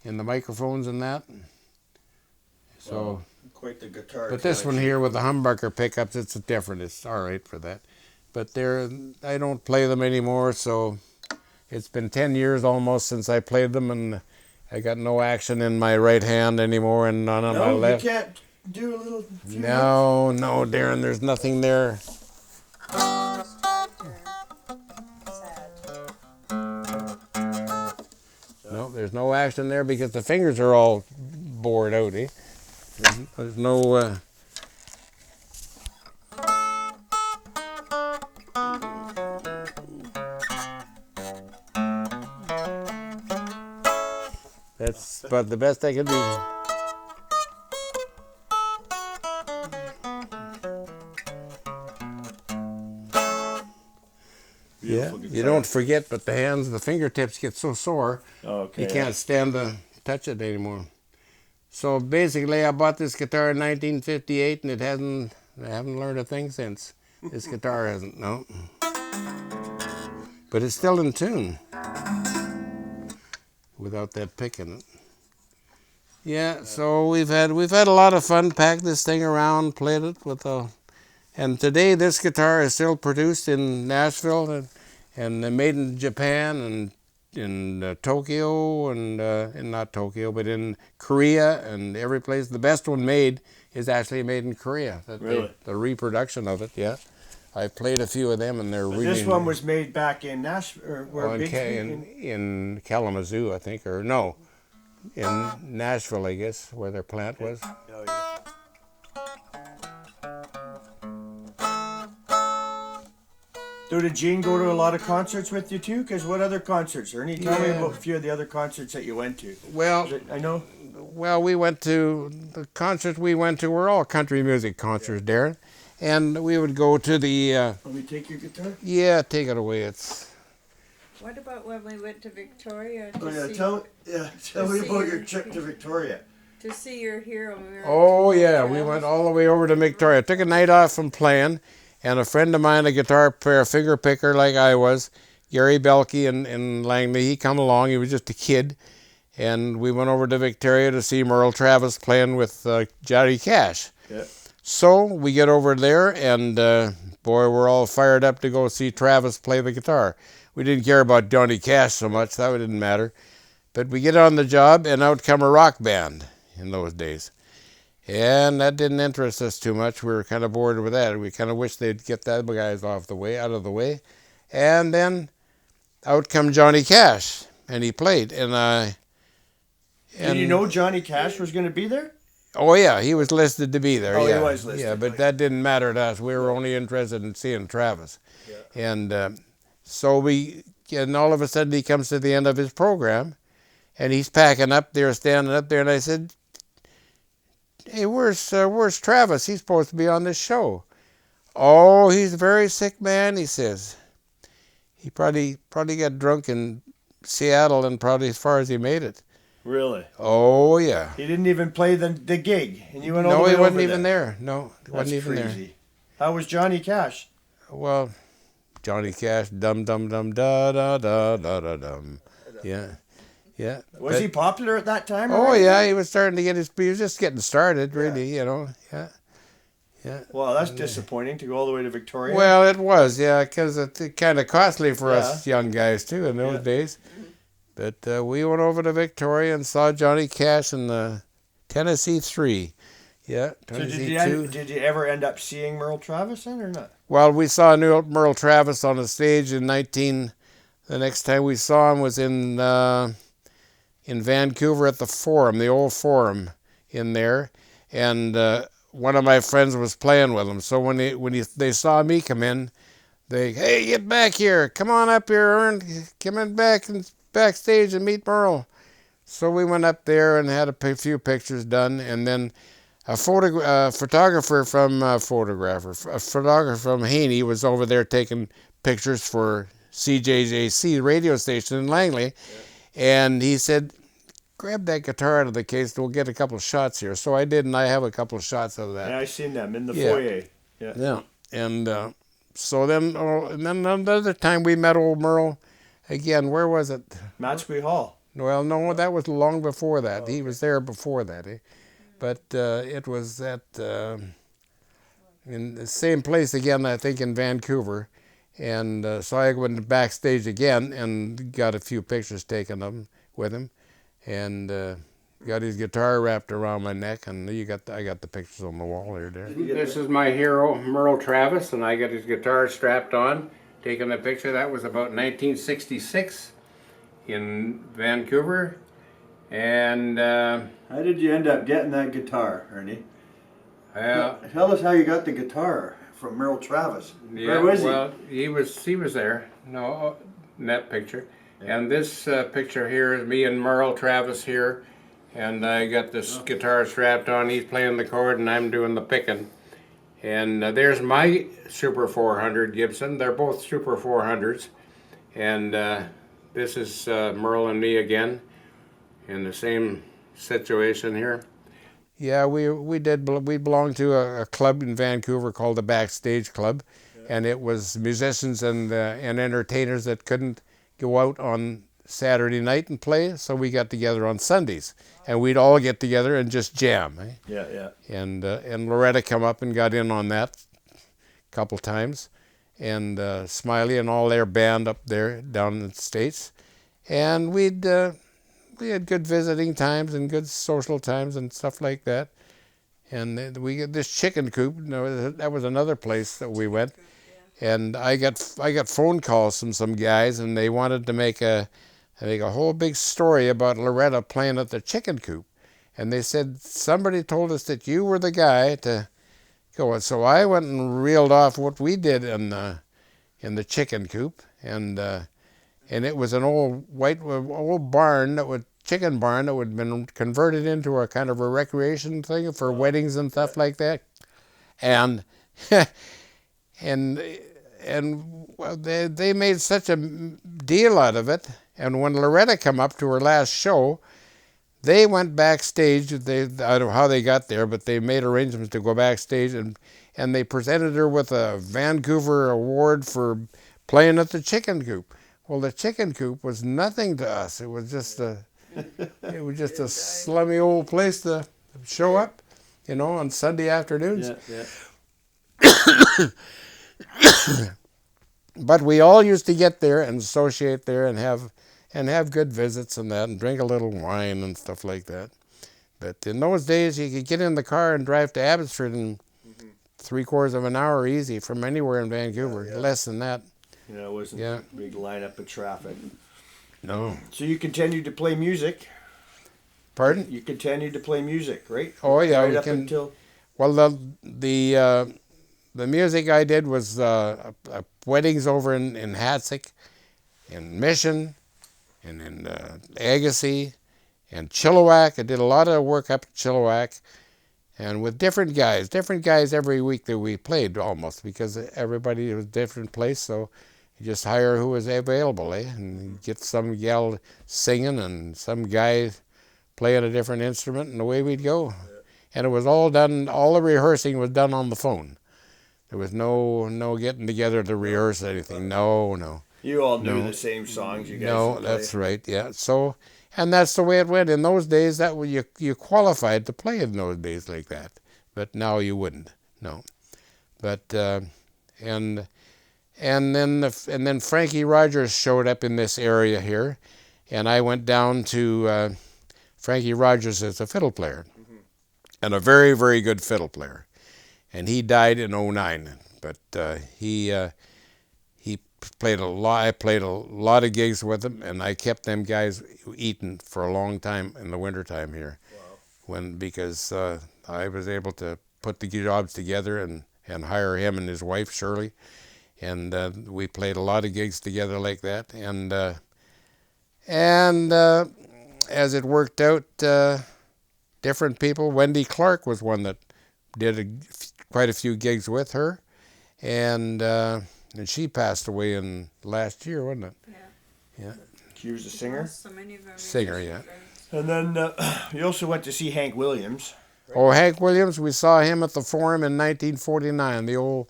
in the microphones and that. So... Wow. Quite the guitar. But this one here with the humbucker pickups, it's different. It's all right for that. But I don't play them anymore, so it's been 10 years almost since I played them, and I got no action in my right hand anymore and none on my left. You can't do a little... No, Darren, there's nothing there. No, there's no action there because the fingers are all bored out, eh? There's no... That's about the best I can do. Yeah, you don't forget, but the fingertips get so sore, you can't stand to touch it anymore. So basically, I bought this guitar in 1958, and I haven't learned a thing since. This guitar hasn't, no. But it's still in tune, without that pick in it. Yeah, so we've had a lot of fun, packed this thing around, played it and today this guitar is still produced in Nashville and made in Japan and in Tokyo and not Tokyo, but in Korea and every place. The best one made is actually made in Korea. Really? The reproduction of it, yeah. I played a few of them, and they're really. This one was made back in Nashville, in Kalamazoo, I think, or no, in Nashville, I guess, where their plant was. Oh, yeah. So did Gene go to a lot of concerts with you too? Because what other concerts? Ernie, tell me about a few of the other concerts that you went to. Well, I know. well, we went to the concerts we went to were all country music concerts, Darren. And we would go to the, Let me take your guitar. yeah, take it away. It's, What about when we went to Victoria Oh to yeah, see tell me see about your- your trip to Victoria. to see your hero? We were oh, at yeah, we Travis. went all the way over to Victoria. Took a night off from playing, and a friend of mine, a guitar player, finger picker like I was, Gary Belkey in Langley, he come along. He was just a kid. And we went over to Victoria to see Merle Travis playing with Johnny Cash. Yeah. So we get over there, and boy, we're all fired up to go see Travis play the guitar. We didn't care about Johnny Cash so much, that didn't matter. But we get on the job, and out come a rock band in those days. And that didn't interest us too much. We were kind of bored with that. We kind of wished they'd get that guys out of the way. And then out come Johnny Cash, and he played. Did you know Johnny Cash was going to be there? Oh, yeah, he was listed to be there. Oh, yeah. he was listed. Yeah, but that didn't matter to us. We were only interested in seeing Travis. Yeah. And so and all of a sudden he comes to the end of his program, and he's packing up there, standing up there, and I said, hey, where's Travis? He's supposed to be on this show. Oh, he's a very sick man, he says. He probably got drunk in Seattle and probably as far as he made it. Really? Oh, yeah. He didn't even play the gig, and you went all No, the way he wasn't over even there. No, he That's wasn't even crazy. there. How was Johnny Cash? Well, Johnny Cash, dum dum dum da da da da da dum. Yeah, yeah. Was he popular at that time? Oh already? yeah, he was starting to get he was just getting started, really. You know. Yeah, yeah. Well, that's disappointing to go all the way to Victoria. Well, it was, yeah, because it's kind of costly for Yeah. us young guys too in those Yeah. days. But we went over to Victoria and saw Johnny Cash in the Tennessee 3. Yeah, so Tennessee 2. did you ever end up seeing Merle Travis then or not? Well, we saw Merle Travis on the stage in The next time we saw him was in Vancouver at the Forum, the old Forum in there, and one of my friends was playing with him. So when they saw me come in, hey, get back here! Come on up here, Ern! Come in backstage and meet Merle. So we went up there and had a few pictures done, and then a photographer from Haney was over there taking pictures for CJJC radio station in Langley, and he said, grab that guitar out of the case and we'll get a couple of shots here. So I did, and I have a couple of shots of that. Yeah, I seen them in the Yeah. foyer. Yeah. Yeah, and so then another time we met old Merle again. Where was it? Matchby Hall. Well, no, that was long before that. He was there before that. But it was in the same place again, I think, in Vancouver. And so I went backstage again and got a few pictures taken of him with him, and got his guitar wrapped around my neck, and I got the pictures on the wall there. This is my hero, Merle Travis, and I got his guitar strapped on, taking a picture. That was about 1966 in Vancouver, and How did you end up getting that guitar, Ernie? Tell us how you got the guitar from Merle Travis. yeah, Where was well, he was there. No, in that picture. And this picture here is me and Merle Travis here, and I got this guitar strapped on. He's playing the chord, and I'm doing the picking. And there's my Super 400 Gibson. They're both Super 400s, and this is Merle and me again in the same situation here. Yeah, we belonged to a club in Vancouver called the Backstage Club, and it was musicians and entertainers that couldn't go out on Saturday night and play, so we got together on Sundays, and we'd all get together and just jam. Yeah, yeah. And Loretta come up and got in on that a couple times, and Smiley and all their band up there down in the States, and we had good visiting times and good social times and stuff like that. And then we get this chicken coop. That was another place that we went. And I got phone calls from some guys, and they wanted to make a whole big story about Loretta playing at the chicken coop. And they said, somebody told us that you were the guy to go. And so I went and reeled off what we did in the chicken coop. And it was an old barn that chicken barn that would have been converted into a kind of a recreation thing for weddings and stuff like that. And and well, they made such a deal out of it. And when Loretta come up to her last show, they went backstage. I don't know how they got there, but they made arrangements to go backstage, and they presented her with a Vancouver award for playing at the Chicken Coop. Well, the Chicken Coop was nothing to us. It was just a slummy old place to show up, on Sunday afternoons. Yeah. But we all used to get there and associate there and have good visits and that, and drink a little wine and stuff like that. But in those days, you could get in the car and drive to Abbotsford in 3/4 of an hour easy from anywhere in Vancouver. Less than that. It wasn't a big lineup of traffic. No. So you continued to play music. Pardon? You continued to play music, right? Oh yeah, right up until. Well, the music I did was weddings over in Hatzick, in Mission, and in Agassiz, and Chilliwack. I did a lot of work up at Chilliwack, and with different guys every week that we played almost, because everybody was a different place, so you just hire who was available, and you get some gal singing and some guy playing a different instrument, and away we'd go. And it was all done, all the rehearsing was done on the phone. There was no getting together to rehearse anything. No. You all knew the same songs, you guys. No, that's right. Yeah. So, and that's the way it went in those days. That you qualified to play in those days like that, but now you wouldn't. No. But and then Frankie Rogers showed up in this area here, and I went down to Frankie Rogers as a fiddle player, and a very, very good fiddle player. And he died in '09, but he played a lot. I played a lot of gigs with him, and I kept them guys eating for a long time in the wintertime here. Wow. Because I was able to put the jobs together and hire him and his wife Shirley, and we played a lot of gigs together like that. And as it worked out, different people. Wendy Clark was one that did quite a few gigs with her, and she passed away in last year, wasn't it? Yeah. She was a singer? So many of our Singer, yeah. And then you also went to see Hank Williams. Right? Oh, Hank Williams, we saw him at the Forum in 1949, the old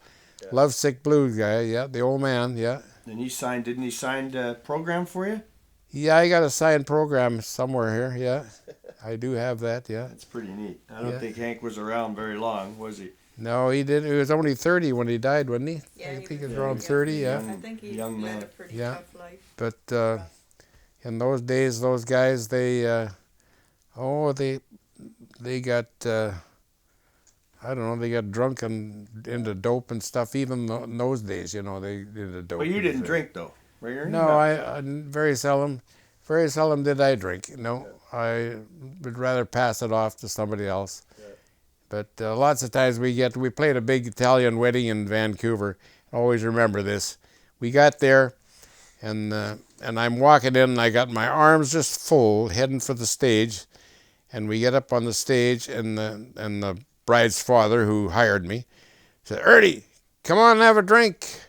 lovesick blues guy, the old man, And didn't he sign a program for you? Yeah, I got a signed program somewhere here, I do have that, That's pretty neat. I don't think Hank was around very long, was he? No, he didn't. He was only 30 when he died, wasn't he? Yeah, I think he was around 30, I think he led a pretty tough life. But in those days, those guys, they got, I don't know, they got drunk and into dope and stuff. Even in those days, they did the dope. But you didn't drink, though, right? No, I very seldom did I drink. No, I would rather pass it off to somebody else. But lots of times we played a big Italian wedding in Vancouver. I always remember this. We got there, and I'm walking in, and I got my arms just full, heading for the stage. And we get up on the stage, and the bride's father, who hired me, said, "Ernie, come on and have a drink."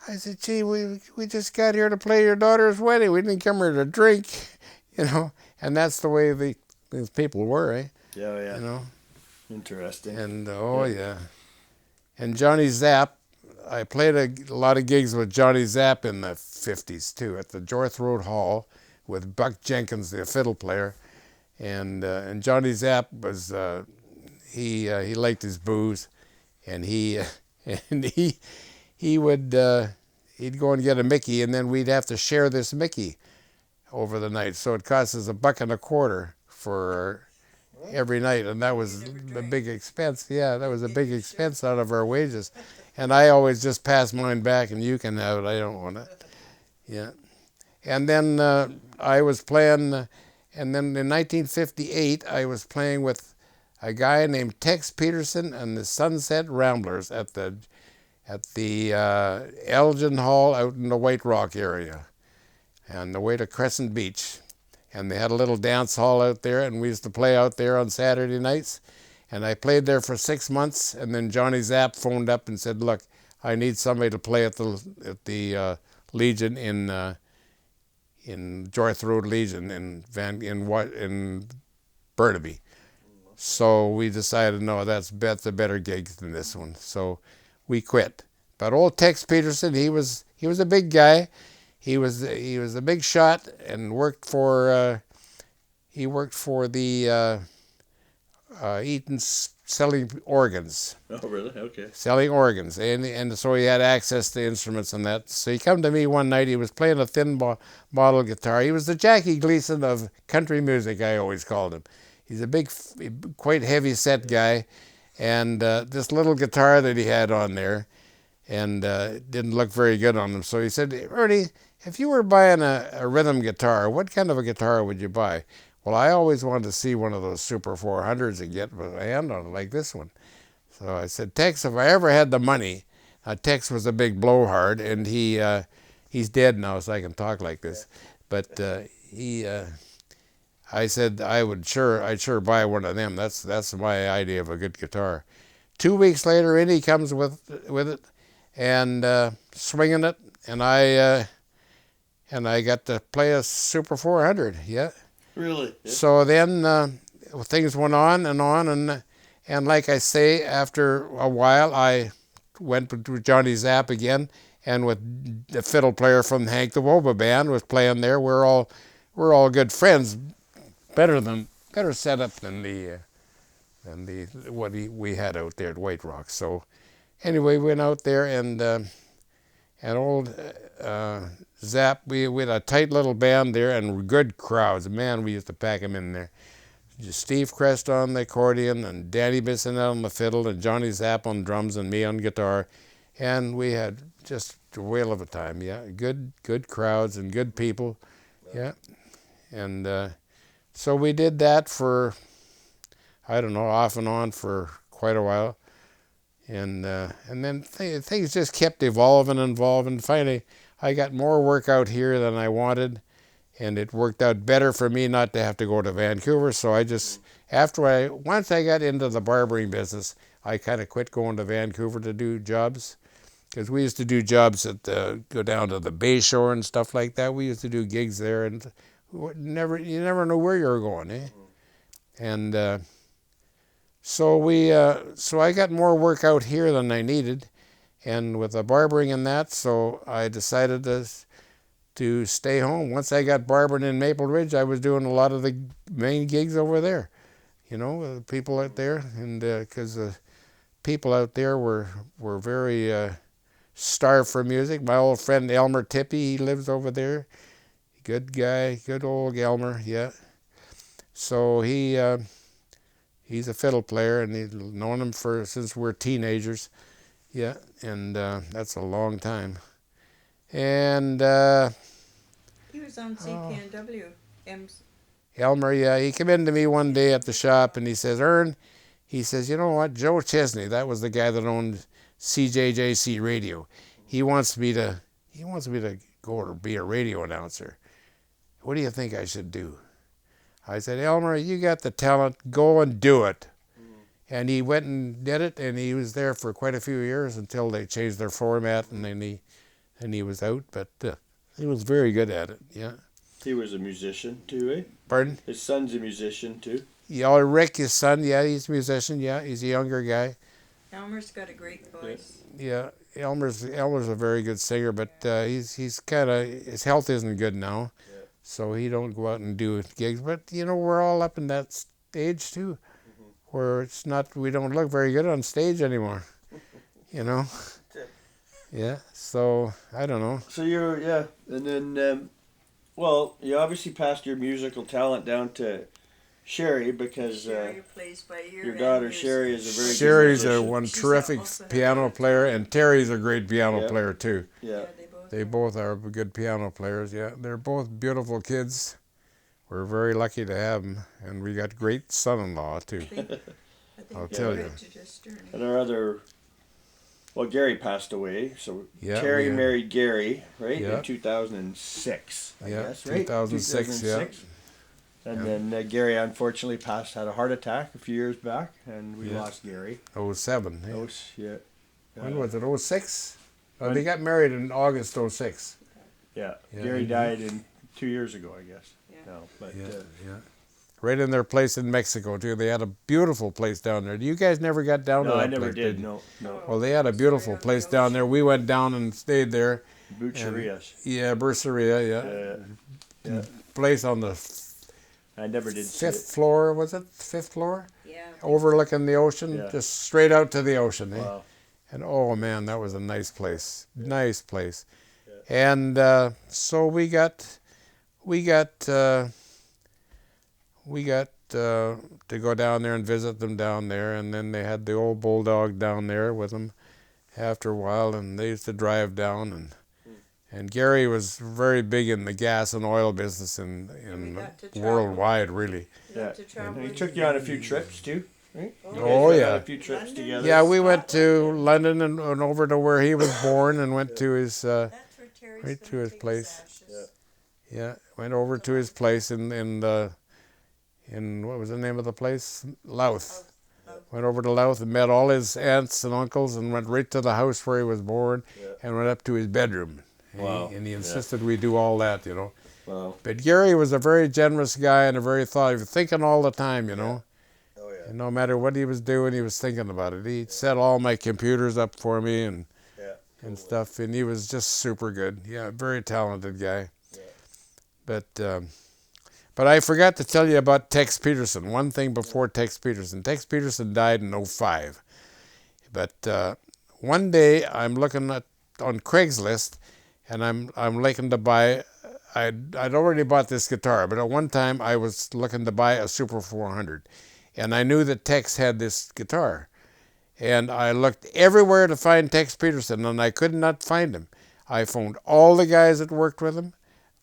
I said, "Gee, we just got here to play your daughter's wedding. We didn't come here to drink," And that's the way these people were, Yeah. Interesting. And and Johnny Zapp, I played a lot of gigs with Johnny Zapp in the 50s too, at the Jorth Road Hall with Buck Jenkins, the fiddle player, and Johnny Zapp was he liked his booze, and he would he'd go and get a Mickey, and then we'd have to share this Mickey over the night, so it cost us $1.25 for every night, and that was a big expense. Yeah, that was a big expense out of our wages, and I always just pass mine back, and you can have it. I don't want it. Yeah, and then I was playing, and then in 1958 I was playing with a guy named Tex Peterson and the Sunset Ramblers at the Elgin Hall out in the White Rock area, and the way to Crescent Beach. and they had a little dance hall out there, and we used to play out there on Saturday nights. And I played there for 6 months, and then Johnny Zapp phoned up and said, "Look, I need somebody to play at the Legion in Joyce Road Legion in Burnaby." So we decided, no, that's a better gig than this one. So we quit. But old Tex Peterson, he was a big guy. He was a big shot and worked for the Eaton's selling organs. Oh, really? Okay. Selling organs, and so he had access to instruments and that. So he come to me one night. He was playing a thin bottle guitar. He was the Jackie Gleason of country music, I always called him. He's a big, quite heavy set guy, and this little guitar that he had on there, and didn't look very good on him. So he said, "Ernie, if you were buying a rhythm guitar, what kind of a guitar would you buy?" Well, I always wanted to see one of those Super 400s and get a hand on it like this one. So I said, "Tex, if I ever had the money," Tex was a big blowhard, and he's dead now, so I can talk like this. But I said I'd sure buy one of them. That's my idea of a good guitar. 2 weeks later, in he comes with it, and swinging it, and I got to play a Super 400. Yeah. Really? Yeah. So then things went on, and like I say, after a while, I went with Johnny Zapp again, and with the fiddle player from the Hank the Woba band was playing there. We're all good friends, better set up than we had out there at White Rock. So anyway, we went out there, and old Zapp, we had a tight little band there and good crowds. Man, we used to pack them in there. Just Steve Crest on the accordion, and Danny Bissonette on the fiddle, and Johnny Zapp on drums, and me on guitar. And we had just a whale of a time, yeah. Good crowds and good people, yeah. And so we did that for, I don't know, off and on for quite a while. And then things just kept evolving. Finally, I got more work out here than I wanted, and it worked out better for me not to have to go to Vancouver. So I just, once I got into the barbering business, I kind of quit going to Vancouver to do jobs, because we used to do jobs go down to the Bay Shore and stuff like that. We used to do gigs there, and you never know where you're going, eh? And so I got more work out here than I needed, and with the barbering and that, so I decided to stay home. Once I got barbering in Maple Ridge, I was doing a lot of the main gigs over there, people out there, and because people out there were very starved for music. My old friend Elmer Tippy, he lives over there. Good guy, good old Elmer, yeah. So he's a fiddle player, and he's known him since we're teenagers. Yeah, and that's a long time. And he was on CKNW. Elmer, yeah, he came in to me one day at the shop, and he says, "Ern," he says, "you know what, Joe Chesney, that was the guy that owned CJJC Radio. He wants me to go to be a radio announcer. What do you think I should do?" I said, "Elmer, you got the talent. Go and do it." And he went and did it, and he was there for quite a few years until they changed their format, and then he was out. But he was very good at it, yeah. He was a musician too, eh? Pardon? His son's a musician too. Yeah, Rick, his son, yeah, he's a musician, yeah. He's a younger guy. Elmer's got a great voice. Yeah, Elmer's a very good singer, but he's kind of, his health isn't good now, so he don't go out and do gigs. But we're all up in that stage too, where we don't look very good on stage anymore, Yeah, so I don't know. So and then, you obviously passed your musical talent down to Sherry, because Sherry plays by ear, your daughter Sherry is a very Sherry's good musician. one terrific piano player, and Terry's a great piano player too. Yeah. They both are good piano players, yeah. They're both beautiful kids. We're very lucky to have them, and we got great son-in-law too. I think I'll tell you. And our other, Gary passed away, so Yeah, Terry married Gary, right, Yeah. in 2006, I Yeah, guess, right? 2006, yeah. And then Gary unfortunately had a heart attack a few years back, and we Yeah. lost Gary. 07. That Yeah. was, yeah. When was it? 06? Oh, When- they got married in August 06. Yeah. Yeah, Gary and- died 2 years ago, I guess. Yeah. No, but Yeah. Right in their place in Mexico, too. They had a beautiful place down there. You guys never got down to no, that I never place, did. you? No, no. Well, they had a beautiful place down there. We went down and stayed there. Butcherias. Yeah, Berceria, Yeah. Place on the I never did see fifth it. floor, was it? Fifth floor? Yeah. Overlooking the ocean, Yeah. just straight out to the ocean. Eh? Wow. And oh man, that was a nice place. Nice place. And so we got to go down there and visit them down there, and then they had the old bulldog down there with them after a while, and they used to drive down, and Gary was very big in the gas and oil business we in got to travel. worldwide, really. We Yeah. got to travel And he with took you on a few trips too, right? You guys Oh, went yeah. on a few trips London? together. Yeah, we went to London and over to where he was born, and went to his That's where Terry's right gonna to his take place. ashes. went over to his place in what was the name of the place? Louth. Went over to Louth and met all his aunts and uncles, and went right to the house where he was born, and went up to his bedroom. Wow. And he insisted we do all that, Wow. But Gary was a very generous guy and a very thinking all the time, Oh yeah. And no matter what he was doing, he was thinking about it. He set all my computers up for me and stuff, and he was just super good. Yeah, very talented guy. Yeah. But I forgot to tell you about Tex Peterson. One thing before Tex Peterson. Tex Peterson died in 05. But one day I'm looking on Craigslist, and I'm looking to buy. I'd already bought this guitar, but at one time I was looking to buy a Super 400, and I knew that Tex had this guitar, and I looked everywhere to find Tex Peterson, and I could not find him. I phoned all the guys that worked with him,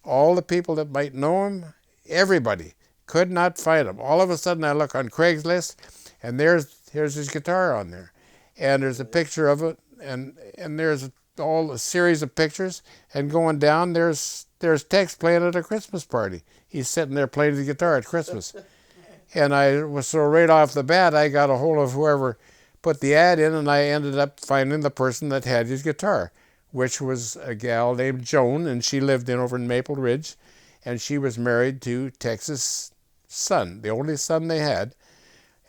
all the people that might know him, everybody. Could not find him. All of a sudden I look on Craigslist, and here's his guitar on there, and there's a picture of it, and there's all a series of pictures, and going down there's Tex playing at a Christmas party. He's sitting there playing the guitar at Christmas. And I was so right off the bat, I got a hold of whoever put the ad in, and I ended up finding the person that had his guitar, which was a gal named Joan, and she lived over in Maple Ridge, and she was married to Tex's son, the only son they had,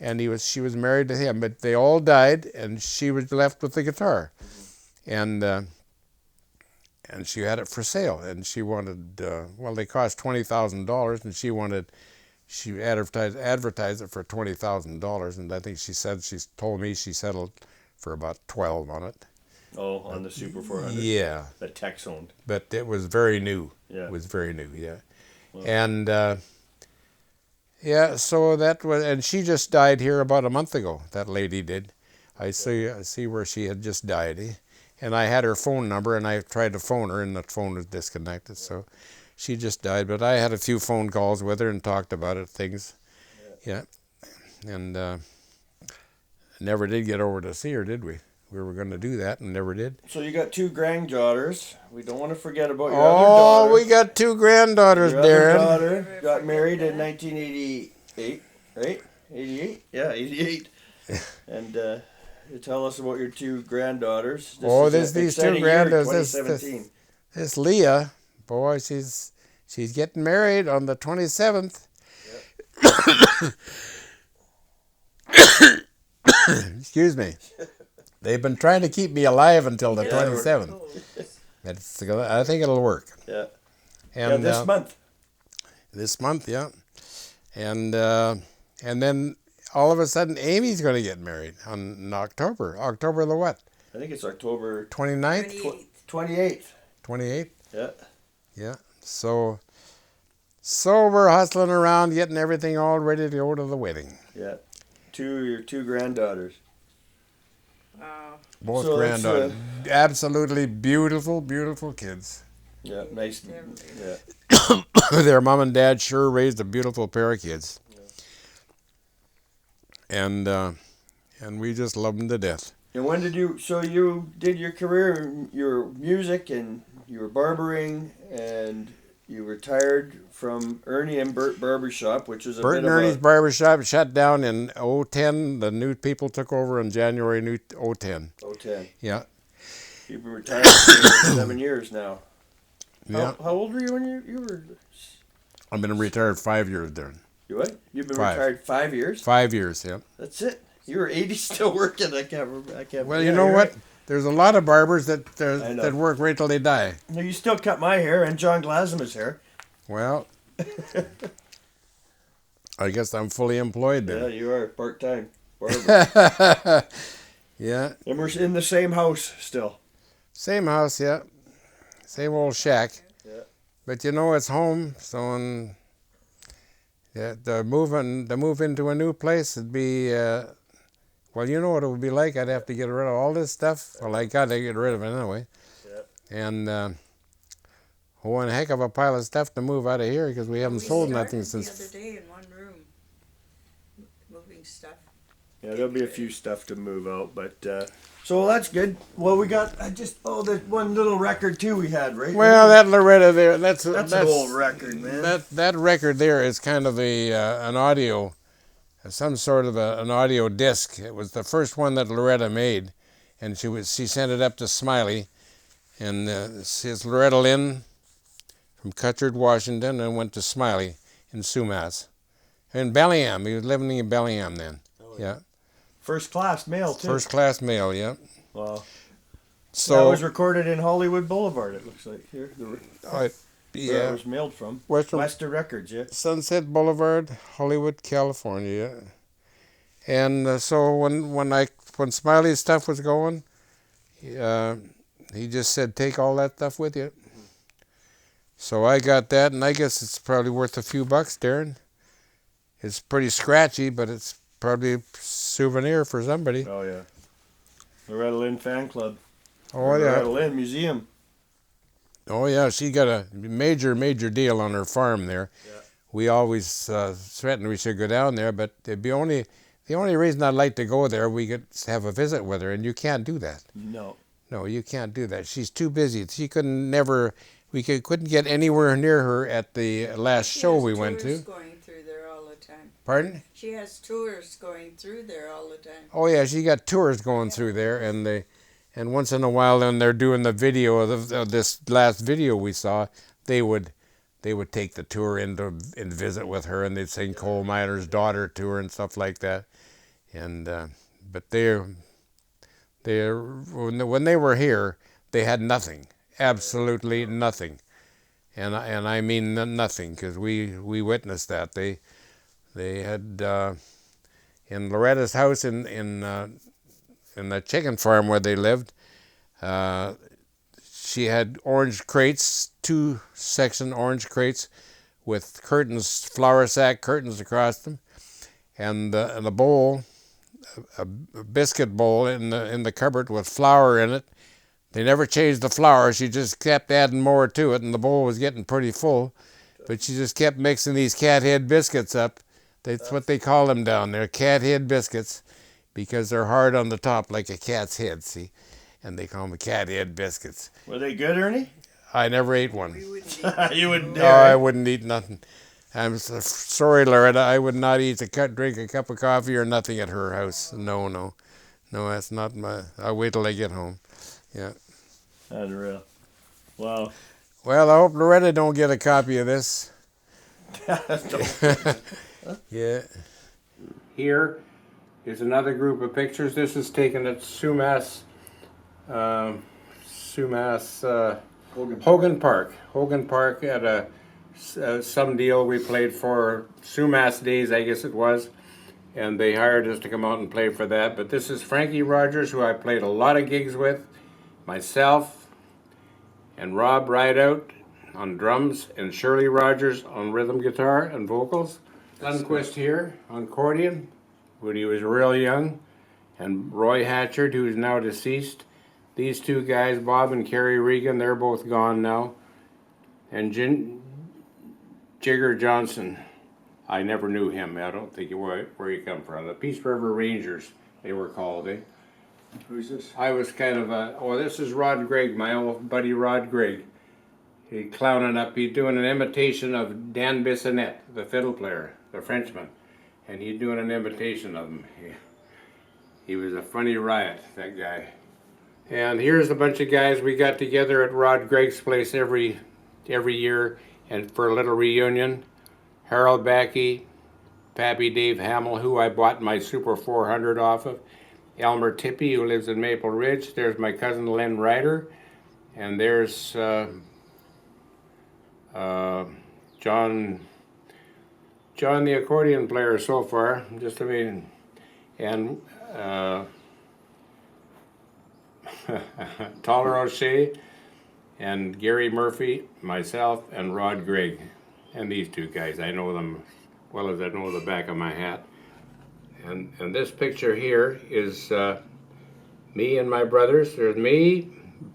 and she was married to him, but they all died, and she was left with the guitar. And she had it for sale, and she wanted, they cost $20,000, and she advertised it for $20,000, and I think she told me she settled for about 12 on it. Oh, on the Super 400. Yeah. That Tex owned. But it was very new. Yeah. It was very new, yeah. Wow. And, so that was, and she just died here about a month ago, that lady did. I see where she had just died, eh? And I had her phone number, and I tried to phone her, and the phone was disconnected, so she just died. But I had a few phone calls with her and talked about it, things. Yeah. And never did get over to see her, did we? We were going to do that and never did. So you got 2 granddaughters. We don't want to forget about your other daughter. Oh, we got 2 granddaughters, Your other Darren. daughter got married in 1988, right? 88? Yeah, 88. And tell us about your 2 granddaughters. These 2 granddaughters. 2017. This Leah, boy, she's getting married on the 27th. Yep. Excuse me. They've been trying to keep me alive until the 27th. I think it'll work. Yeah. And this month. This month, yeah. And then all of a sudden, Amy's going to get married in October. October the what? I think it's October 29th? 28th. 28th? Yeah. Yeah. So we're hustling around, getting everything all ready to go to the wedding. Yeah. Your 2 granddaughters. Wow. Both So granddaughters. Absolutely beautiful, beautiful kids. Yeah, nice. Yeah. Their mom and dad sure raised a beautiful pair of kids. Yeah. And we just love them to death. And when did you did your career, your music, and you were barbering, and you retired from Ernie and Bert Barbershop, which was a Bert bit and of Ernie's a... barbershop shut down in '10. The new people took over in January '10. 010. Yeah. You've been retired for 7 years now. Yeah. How old were you when you were... I've been retired 5 years there. You what? You've been 5. retired 5 years? 5 years, yeah. That's it. You were 80 still working. I can't. Well, yeah, you know you're what? right. There's a lot of barbers that I know. that work right till they die. No, you still cut my hair and John Glasma's hair. Well, I guess I'm fully employed Yeah, then. you are part-time barber. Yeah. And we're in the same house still. Same house, yeah. Same old shack. Yeah. But you know, it's home, so yeah, the move into a new place would be, well, you know what it would be like. I'd have to get rid of all this stuff. Well, I got to get rid of it anyway. Yeah. And one heck of a pile of stuff to move out of here because we haven't sold nothing started since. the other day in one room, moving stuff. Yeah, there'll be a few stuff to move out, but so that's good. Well, we got that one little record too we had, right? Well, that Loretta there, that's an old record, man. That record there is kind of an audio, some sort of an audio disc. It was the first one that Loretta made, and she sent it up to Smiley, and it's Loretta Lynn from Cutchard, Washington, and went to Smiley in Sumas, in Bellingham. He was living in Bellingham then. Yeah. First class mail too. First class mail, yeah. Wow. So that was recorded in Hollywood Boulevard. It looks like here. Where it yeah, was mailed from. Western Western Records, yeah. Sunset Boulevard, Hollywood, California. And so when Smiley's stuff was going, he just said, take all that stuff with you. So I got that, and I guess it's probably worth a few bucks, Darren. It's pretty scratchy, but it's probably a souvenir for somebody. Oh yeah. Loretta Lynn Fan Club. Oh yeah. Loretta Lynn Museum. Oh yeah, she got a major deal on her farm there. Yeah. We always threatened we should go down there, but the only reason I'd like to go there, we could have a visit with her, and you can't do that. No. No, you can't do that. She's too busy. She couldn't get anywhere near her at the last show we went to. Going through there all the time. Pardon? She has tours going through there all the time. Oh yeah, she got tours going through there, and once in a while, when they're doing the video of this last video we saw, they would take the tour and visit with her, and they'd sing Coal Miner's Daughter to her and stuff like that. And but when they were here, they had nothing, absolutely nothing, and I mean nothing, because we witnessed that. They had in Loretta's house in the chicken farm where they lived. She had orange crates, 2-section orange crates with curtains, flour sack curtains across them, and a bowl, a biscuit bowl in the cupboard with flour in it. They never changed the flour. She just kept adding more to it, and the bowl was getting pretty full. But she just kept mixing these cat head biscuits up. That's what they call them down there, cat head biscuits, because they're hard on the top like a cat's head, see? And they call them cat head biscuits. Were they good, Ernie? I never ate one. We wouldn't eat. You wouldn't No, dare. I wouldn't eat nothing. I'm sorry, Loretta. I would not drink a cup of coffee or nothing at her house. No, that's not my. I'll wait till I get home. Yeah. Unreal. Wow. Well, I hope Loretta don't get a copy of this. Yeah. Here is another group of pictures. This is taken at Sumas Hogan Park. Hogan Park at some deal we played for Sumas Days, I guess it was, and they hired us to come out and play for that. But this is Frankie Rogers, who I played a lot of gigs with, myself, and Rob Rideout on drums, and Shirley Rogers on rhythm guitar and vocals. Lundquist here on accordion, when he was real young, and Roy Hatchard, who is now deceased. These two guys, Bob and Kerry Regan, they're both gone now. And Jigger Johnson, I never knew him. I don't think where he come from. The Peace River Rangers, they were called, eh? Who's this? I was kind of this is Rod Gregg, my old buddy Rod Gregg. He's clowning up. He's doing an imitation of Dan Bissonnet, the fiddle player, the Frenchman. And he's doing an imitation of him. He was a funny riot, that guy. And here's a bunch of guys we got together at Rod Gregg's place every year and for a little reunion. Harold Backey, Pappy Dave Hamill, who I bought my Super 400 off of. Elmer Tippy, who lives in Maple Ridge. There's my cousin Len Ryder. And there's John the accordion player so far, just amazing. And Tyler O'Shea and Gary Murphy, myself, and Rod Gregg. And these two guys, I know them well as I know the back of my hat. And this picture here is me and my brothers. There's me,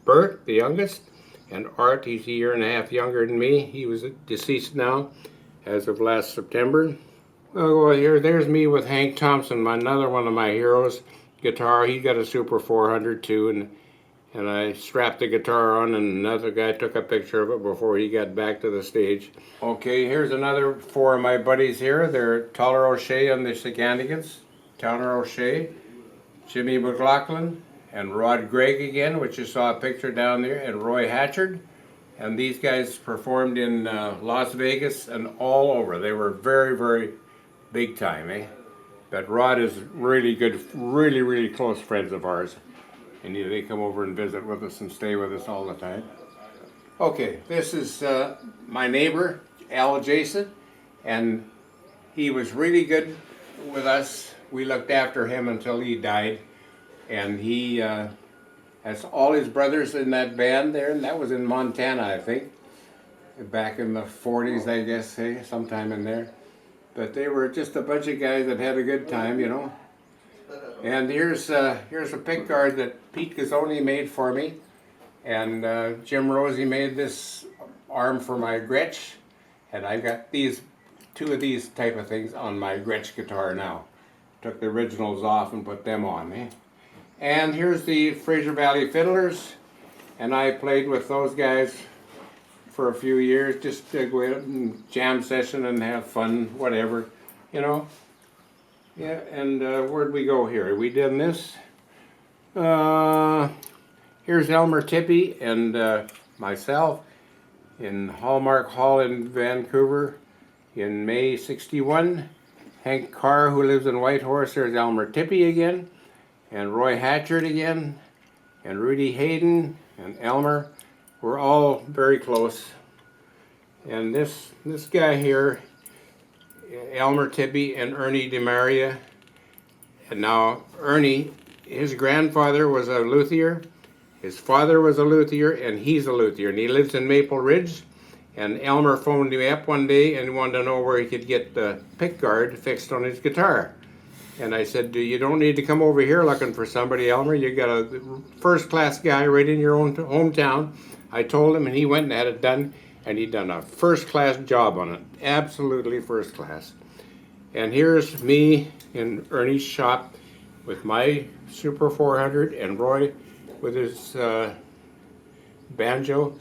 Bert, the youngest, and Art, he's a year and a half younger than me. He was deceased now as of last September. Well, there's me with Hank Thompson, another one of my heroes, guitar. He got a Super 400 too, and I strapped the guitar on, and another guy took a picture of it before he got back to the stage. Okay, here's another four of my buddies here. They're Tyler O'Shea and the Sigantigans, Tyler O'Shea, Jimmy McLaughlin, and Rod Gregg again, which you saw a picture down there, and Roy Hatchard. And these guys performed in Las Vegas and all over. They were very, very big time, eh? But Rod is really good, really, really close friends of ours. And they come over and visit with us and stay with us all the time. Okay, this is my neighbor, Al Jason, and he was really good with us. We looked after him until he died, and he has all his brothers in that band there, and that was in Montana, I think, back in the 40s, I guess, hey, sometime in there. But they were just a bunch of guys that had a good time, you know. And here's a pick guard that Pete Gazzoni made for me, and Jim Rosie made this arm for my Gretsch, and I got two of these type of things on my Gretsch guitar now. Took the originals off and put them on, eh? And here's the Fraser Valley Fiddlers, and I played with those guys for a few years, just to go out and jam session and have fun, whatever, you know. Yeah, and where'd we go here? We did this. Here's Elmer Tippy and myself in Hallmark Hall in Vancouver in May '61. Hank Carr, who lives in Whitehorse, there's Elmer Tippy again, and Roy Hatchard again, and Rudy Hayden, and Elmer. We're all very close. And this guy here, Elmer Tippy and Ernie DeMaria. And now Ernie, his grandfather was a luthier, his father was a luthier, and he's a luthier, and he lives in Maple Ridge. And Elmer phoned me up one day and wanted to know where he could get the pick guard fixed on his guitar. And I said, you don't need to come over here looking for somebody, Elmer. You got a first-class guy right in your own hometown. I told him, and he went and had it done, and he done a first-class job on it. Absolutely first class. And here's me in Ernie's shop with my Super 400 and Roy with his banjo.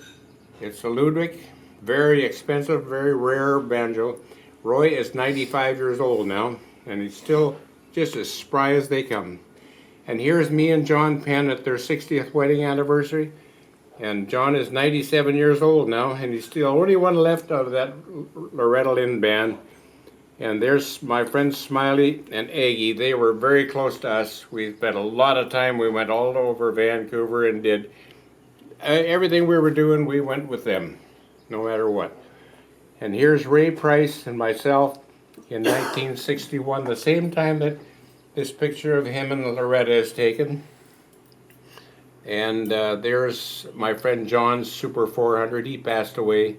It's a Ludwig, very expensive, very rare banjo. Roy is 95 years old now, and he's still just as spry as they come. And here's me and John Penn at their 60th wedding anniversary. And John is 97 years old now, and he's still only one left out of that Loretta Lynn band. And there's my friends Smiley and Aggie. They were very close to us. We spent a lot of time. We went all over Vancouver and did everything we were doing. We went with them, no matter what. And here's Ray Price and myself in 1961, the same time that this picture of him and Loretta is taken. And there's my friend John's Super 400. He passed away,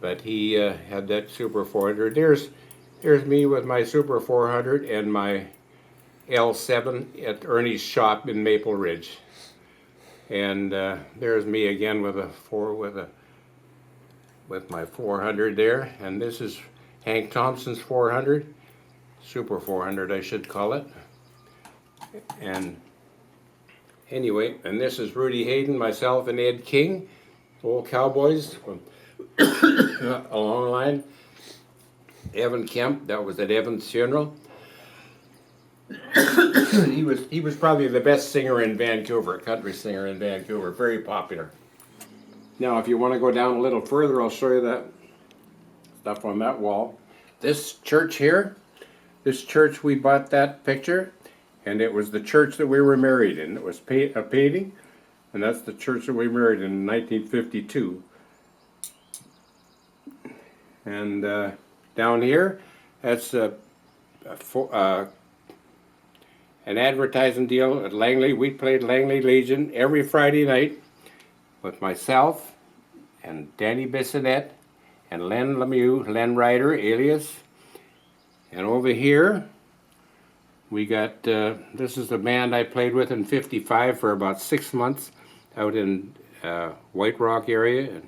but he had that Super 400. There's me with my Super 400 and my L7 at Ernie's shop in Maple Ridge. And there's me again with my 400 there. And this is Hank Thompson's 400, Super 400 I should call it. And anyway, and this is Rudy Hayden, myself, and Ed King, old cowboys. a long line. Evan Kemp, that was at Evan's funeral. he was probably the best singer in Vancouver, country singer in Vancouver, very popular. Now, if you want to go down a little further, I'll show you that stuff on that wall. This church here, this church, we bought that picture, and it was the church that we were married in. It was a painting, and that's the church that we married in 1952. And down here, that's an advertising deal at Langley. We played Langley Legion every Friday night with myself and Danny Bissonette and Len Lemieux, Len Ryder, alias. And over here, we got, this is the band I played with in '55 for about 6 months out in White Rock area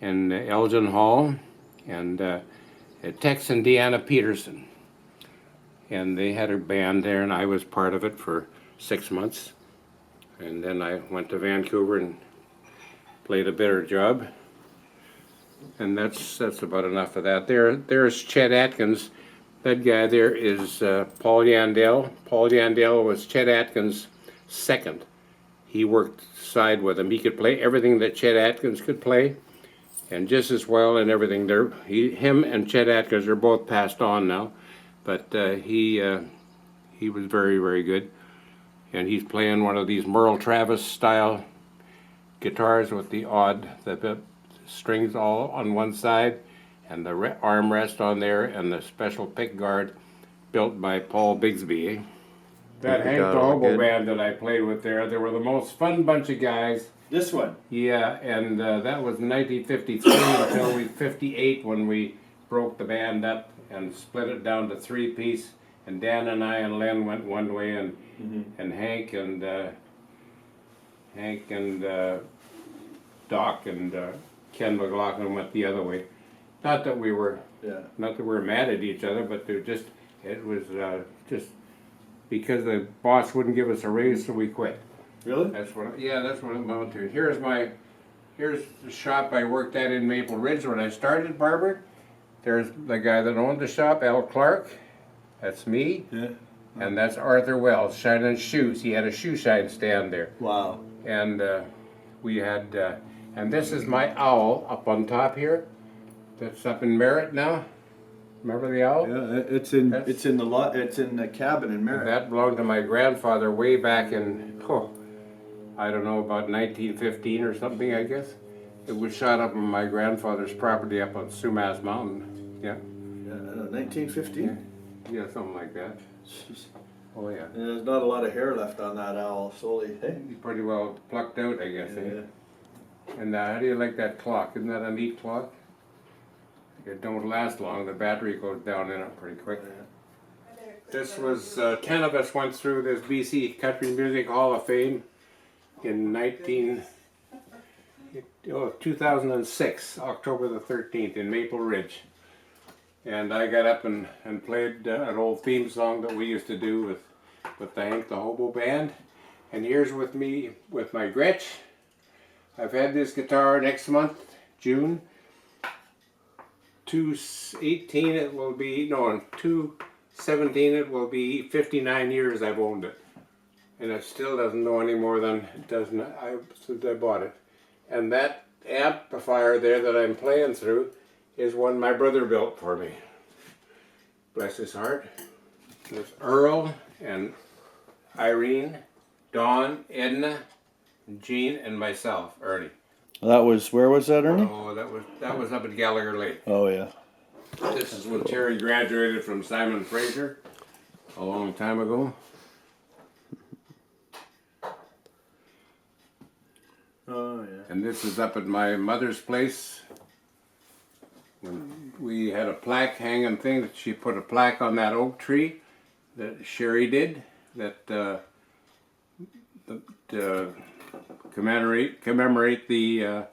and Elgin Hall, and Tex and Deanna Peterson. And they had a band there, and I was part of it for 6 months. And then I went to Vancouver and played a better job. And that's about enough of that. There's Chet Atkins. That guy there is Paul Yandell. Paul Yandell was Chet Atkins' second. He worked side with him. He could play everything that Chet Atkins could play, and just as well in everything. Him and Chet Atkins are both passed on now, but he was very, very good. And he's playing one of these Merle Travis style guitars with the strings all on one side, and the armrest on there, and the special pick guard built by Paul Bigsby. That Hank the Hobo band that I played with there, they were the most fun bunch of guys. This one? Yeah, and that was 1953 until 58 when we broke the band up and split it down to 3-piece. And Dan and I and Len went one way, and Hank and Doc and Ken McLaughlin went the other way. Not that we were mad at each other, but it was just because the boss wouldn't give us a raise, so we quit. Really? That's what it amounted to. Here's the shop I worked at in Maple Ridge when I started barber. There's the guy that owned the shop, Al Clark. That's me. Yeah. And that's Arthur Wells, shining shoes. He had a shoe shine stand there. Wow. And we had, and this is my owl up on top here. That's up in Merritt now. Remember the owl? Yeah, it's in the cabin in Merritt. That belonged to my grandfather way back in, I don't know, about 1915 or something, I guess. It was shot up on my grandfather's property up on Sumas Mountain. Yeah. 1915? Yeah, something like that. Jeez. Oh yeah. And there's not a lot of hair left on that owl, solely. Hey? He's pretty well plucked out, I guess. Yeah. And how do you like that clock? Isn't that a neat clock? It don't last long. The battery goes down in it pretty quick. This was 10 of us went through this BC Country Music Hall of Fame in 2006, October the 13th in Maple Ridge. And I got up and played an old theme song that we used to do with the Hank the Hobo band. And here's with me with my Gretsch. I've had this guitar next month, June 2/18 it will be, no, 2/17 it will be 59 years I've owned it. And it still doesn't know any more than it does since I bought it. And that amplifier there that I'm playing through is one my brother built for me. Bless his heart. There's Earl and Irene, Dawn, Edna, Jean, and myself, Ernie. Where was that, Ernie? Oh, that was up at Gallagher Lake. Oh, yeah. This is when Terry graduated from Simon Fraser a long time ago. Oh, yeah. And this is up at my mother's place. When we had a plaque hanging thing, that she put a plaque on that oak tree that Sherry did, that commemorate the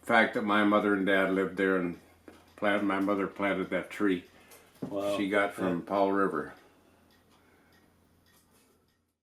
fact that my mother and dad lived there, and my mother planted that tree. Wow. She got from Powell River.